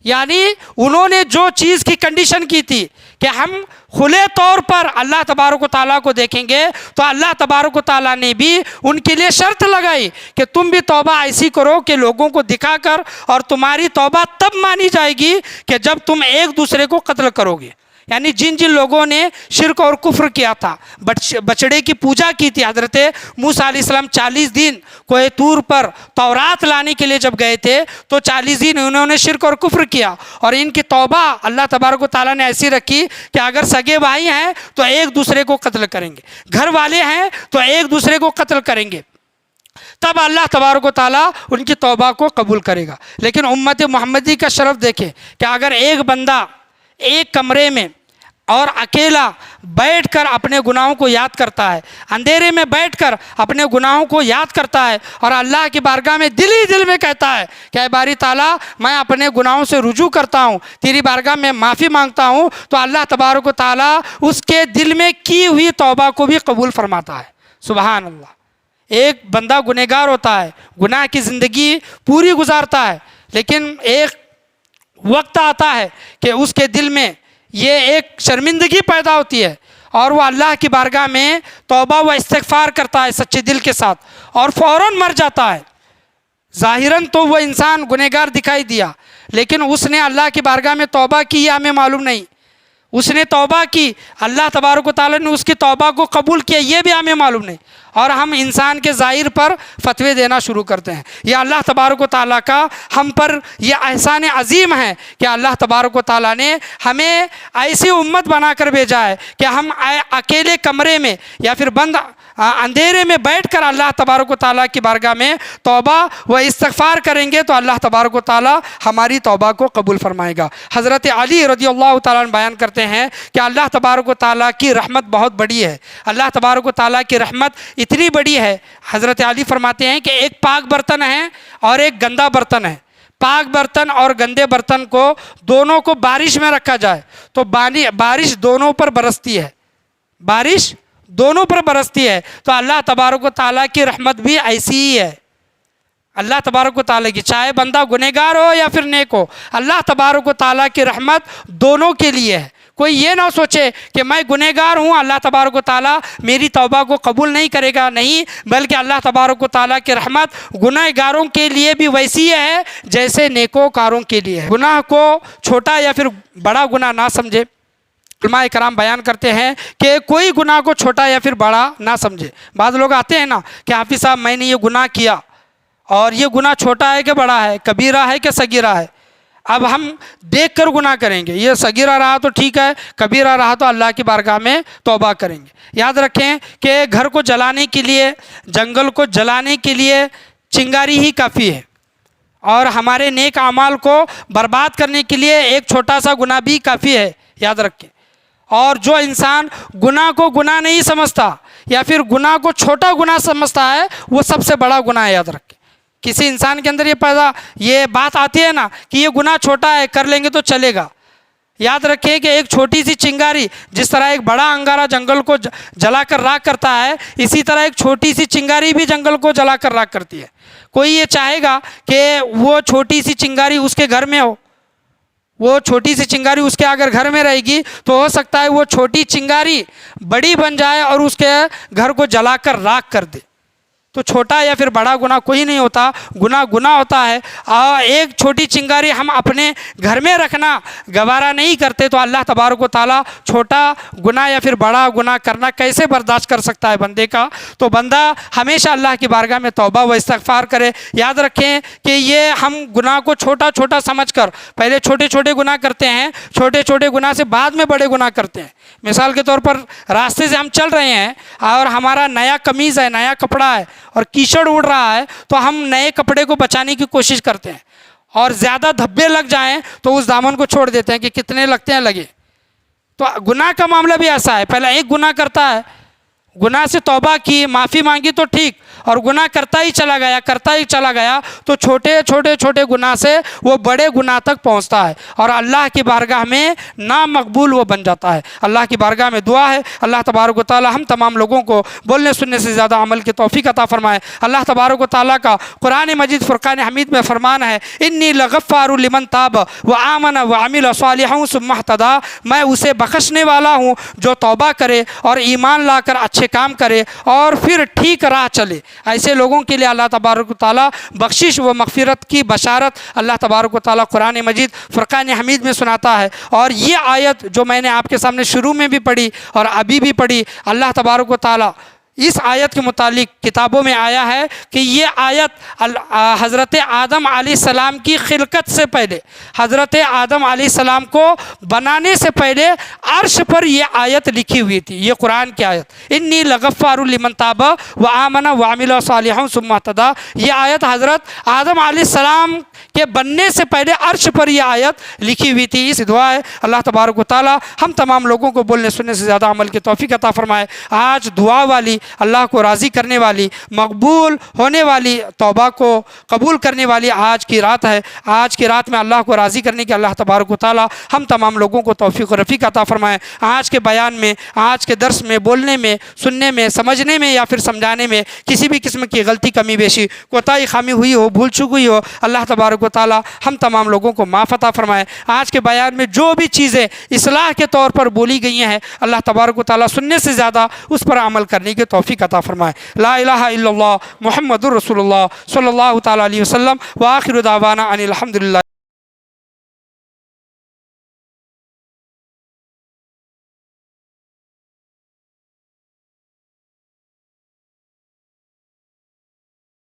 یعنی انہوں نے جو چیز کی کنڈیشن کی تھی کہ ہم کھلے طور پر اللہ تبارک و تعالیٰ کو دیکھیں گے، تو اللہ تبارک و تعالیٰ نے بھی ان کے لیے شرط لگائی کہ تم بھی توبہ ایسی کرو کہ لوگوں کو دکھا کر، اور تمہاری توبہ تب مانی جائے گی کہ جب تم ایک دوسرے کو قتل کرو گے۔ یعنی جن جن لوگوں نے شرک اور کفر کیا تھا، بچڑے کی پوجا کی تھی، حضرت موسیٰ علیہ السلام 40 دن کوہ طور پر تورات لانے کے لیے جب گئے تھے تو 40 دن انہوں نے شرک اور کفر کیا، اور ان کی توبہ اللہ تبارک و تعالیٰ نے ایسی رکھی کہ اگر سگے بھائی ہیں تو ایک دوسرے کو قتل کریں گے، گھر والے ہیں تو ایک دوسرے کو قتل کریں گے، تب اللہ تبارک و تعالیٰ ان کی توبہ کو قبول کرے گا۔ لیکن امت محمدی کا شرف دیکھیں کہ اگر ایک بندہ ایک کمرے میں اور اکیلا بیٹھ کر اپنے گناہوں کو یاد کرتا ہے، اندھیرے میں بیٹھ کر اپنے گناہوں کو یاد کرتا ہے اور اللہ کی بارگاہ میں دل ہی دل میں کہتا ہے کہ اے باری تعالیٰ میں اپنے گناہوں سے رجوع کرتا ہوں، تیری بارگاہ میں معافی مانگتا ہوں، تو اللہ تبارک و تعالیٰ اس کے دل میں کی ہوئی توبہ کو بھی قبول فرماتا ہے۔ سبحان اللہ۔ ایک بندہ گنہگار ہوتا ہے، گناہ کی زندگی پوری گزارتا ہے، لیکن ایک وقت آتا ہے کہ اس کے دل میں یہ ایک شرمندگی پیدا ہوتی ہے اور وہ اللہ کی بارگاہ میں توبہ و استغفار کرتا ہے سچے دل کے ساتھ اور فوراً مر جاتا ہے۔ ظاہراً تو وہ انسان گنہگار دکھائی دیا، لیکن اس نے اللہ کی بارگاہ میں توبہ کی یہ ہمیں معلوم نہیں۔ اس نے توبہ کی، اللہ تبارک و تعالیٰ نے اس کی توبہ کو قبول کیا یہ بھی ہمیں معلوم نہیں۔ اور ہم انسان کے ظاہر پر فتوے دینا شروع کرتے ہیں۔ یہ اللہ تبارک و تعالیٰ کا ہم پر یہ احسان عظیم ہے کہ اللہ تبارک و تعالیٰ نے ہمیں ایسی امت بنا کر بھیجا ہے کہ ہم اکیلے کمرے میں یا پھر بند اندھیرے میں بیٹھ کر اللہ تبارک و تعالیٰ کی بارگاہ میں توبہ و استغفار کریں گے تو اللہ تبارک و تعالیٰ ہماری توبہ کو قبول فرمائے گا۔ حضرت علی رضی اللہ تعالیٰ عنہ بیان کرتے ہیں کہ اللہ تبارک و تعالیٰ کی رحمت بہت بڑی ہے، اللہ تبارک و تعالیٰ کی رحمت اتنی بڑی ہے، حضرت علی فرماتے ہیں کہ ایک پاک برتن ہے اور ایک گندا برتن ہے، پاک برتن اور گندے برتن کو دونوں کو بارش میں رکھا جائے تو بارش دونوں پر برستی ہے، بارش دونوں پر برستی ہے، تو اللہ تبارک و تعالیٰ کی رحمت بھی ایسی ہی ہے۔ اللہ تبارک و تعالیٰ کی، چاہے بندہ گنہگار ہو یا پھر نیک ہو، اللہ تبارک و تعالیٰ کی رحمت دونوں کے لیے ہے۔ کوئی یہ نہ سوچے کہ میں گنہگار ہوں اللہ تبارک و تعالیٰ میری توبہ کو قبول نہیں کرے گا، نہیں، بلکہ اللہ تبارک و تعالیٰ کی رحمت گنہگاروں کے لیے بھی ویسی ہے جیسے نیکوکاروں کے لیے ہے۔ گناہ کو چھوٹا یا پھر بڑا گناہ نہ سمجھے۔ علماء کرام بیان کرتے ہیں کہ کوئی گناہ کو چھوٹا یا پھر بڑا نہ سمجھے۔ بعض لوگ آتے ہیں نا کہ حافظ صاحب میں نے یہ گناہ کیا اور یہ گناہ چھوٹا ہے کہ بڑا ہے، کبیرہ ہے کہ صغیرہ ہے، اب ہم دیکھ کر گناہ کریں گے، یہ صغیرہ رہا تو ٹھیک ہے، کبیرہ رہا تو اللہ کی بارگاہ میں توبہ کریں گے۔ یاد رکھیں کہ گھر کو جلانے کے لیے، جنگل کو جلانے کے لیے چنگاری ہی کافی ہے، اور ہمارے نیک اعمال کو برباد کرنے کے لیے ایک چھوٹا سا گناہ بھی کافی ہے، یاد رکھیں۔ اور جو انسان گناہ کو گناہ نہیں سمجھتا یا پھر گناہ کو چھوٹا گناہ سمجھتا ہے وہ سب سے بڑا گناہ ہے، یاد رکھیں۔ کسی انسان کے اندر یہ بات آتی ہے نا کہ یہ گناہ چھوٹا ہے، کر لیں گے تو چلے گا، یاد رکھیں کہ ایک چھوٹی سی چنگاری جس طرح ایک بڑا انگارہ جنگل کو جلا کر راکھ کرتا ہے، اسی طرح ایک چھوٹی سی چنگاری بھی جنگل کو جلا کر راکھ کرتی ہے۔ کوئی یہ چاہے گا کہ وہ چھوٹی سی چنگاری اس کے گھر میں ہو، وہ چھوٹی سی چنگاری اس کے اگر گھر میں رہے گی تو ہو سکتا ہے وہ چھوٹی چنگاری بڑی بن جائے اور اس کے گھر کو جلا کر راکھ کر دے۔ تو چھوٹا یا پھر بڑا گناہ کوئی نہیں ہوتا، گناہ گناہ ہوتا ہے۔ ایک چھوٹی چنگاری ہم اپنے گھر میں رکھنا گوارا نہیں کرتے تو اللہ تبارک و تعالیٰ چھوٹا گناہ یا پھر بڑا گناہ کرنا کیسے برداشت کر سکتا ہے بندے کا؟ تو بندہ ہمیشہ اللہ کی بارگاہ میں توبہ و استغفار کرے۔ یاد رکھیں کہ یہ ہم گناہ کو چھوٹا چھوٹا سمجھ کر پہلے چھوٹے چھوٹے گناہ کرتے ہیں، چھوٹے چھوٹے گناہ سے بعد میں بڑے گناہ کرتے ہیں۔ مثال کے طور پر راستے سے ہم چل رہے ہیں اور ہمارا نیا قمیض ہے، نیا کپڑا ہے اور کیچڑ اڑ رہا ہے تو ہم نئے کپڑے کو بچانے کی کوشش کرتے ہیں، اور زیادہ دھبے لگ جائیں تو اس دامن کو چھوڑ دیتے ہیں کہ کتنے لگتے ہیں لگے۔ تو گناہ کا معاملہ بھی ایسا ہے، پہلے ایک گناہ کرتا ہے، گناہ سے توبہ کی، معافی مانگی تو ٹھیک، اور گناہ کرتا ہی چلا گیا تو چھوٹے چھوٹے گناہ سے وہ بڑے گناہ تک پہنچتا ہے اور اللہ کی بارگاہ میں نامقبول وہ بن جاتا ہے۔ اللہ کی بارگاہ میں دعا ہے اللہ تبارک و تعالی ہم تمام لوگوں کو بولنے سننے سے زیادہ عمل کی توفیق عطا فرمائے۔ اللہ تبارک و تعالیٰ کا قرآن مجید فرقان حمید میں فرمان ہے، انی لغفار لمن تاب وآمن وعمل صالحا ثم اہتدی، میں اسے بخشنے والا ہوں جو توبہ کرے اور ایمان لا کر اچھے کام کرے اور پھر ٹھیک راہ چلے۔ ایسے لوگوں کے لیے اللہ تبارک و تعالیٰ بخشش و مغفرت کی بشارت اللہ تبارک و تعالیٰ قرآن مجید فرقان حمید میں سناتا ہے۔ اور یہ آیت جو میں نے آپ کے سامنے شروع میں بھی پڑھی اور ابھی بھی پڑھی، اللہ تبارک و تعالیٰ اس آیت کے متعلق کتابوں میں آیا ہے کہ یہ آیت حضرت آدم علیہ السلام کی خلقت سے پہلے، حضرت آدم علیہ السلام کو بنانے سے پہلے عرش پر یہ آیت لکھی ہوئی تھی، یہ قرآن کی آیت، انی لغفار لمن تاب وآمن وعمل صالحا ثم اہتدی۔ یہ آیت حضرت آدم علیہ السلام کے بننے سے پہلے عرش پر یہ آیت لکھی ہوئی تھی۔ اس دعا ہے اللہ تبارک و تعالیٰ ہم تمام لوگوں کو بولنے سننے سے زیادہ عمل کی توفیق عطا فرمائے۔ آج دعا والی، اللہ کو راضی کرنے والی، مقبول ہونے والی، توبہ کو قبول کرنے والی آج کی رات ہے۔ آج کی رات میں اللہ کو راضی کرنے کی اللہ تبارک و تعالیٰ ہم تمام لوگوں کو توفیق و رفیق عطا فرمائے۔ آج کے بیان میں، آج کے درس میں، بولنے میں، سننے میں، سمجھنے میں یا پھر سمجھانے میں کسی بھی قسم کی غلطی، کمی بیشی، کوتاہی، خامی ہوئی ہو، بھول چوک ہوئی ہو، اللہ تبارک و تعالیٰ ہم تمام لوگوں کو معاف عطا فرمائے۔ آج کے بیان میں جو بھی چیزیں اصلاح کے طور پر بولی گئی ہیں اللہ تبارک و تعالیٰ سننے سے زیادہ اس پر عمل کرنے کی توفیق عطا فرمائے۔ لا الہ الا اللہ محمد الرسول اللہ صلی اللہ تعالیٰ علیہ وسلم، وآخر دعوانا ان الحمد للہ۔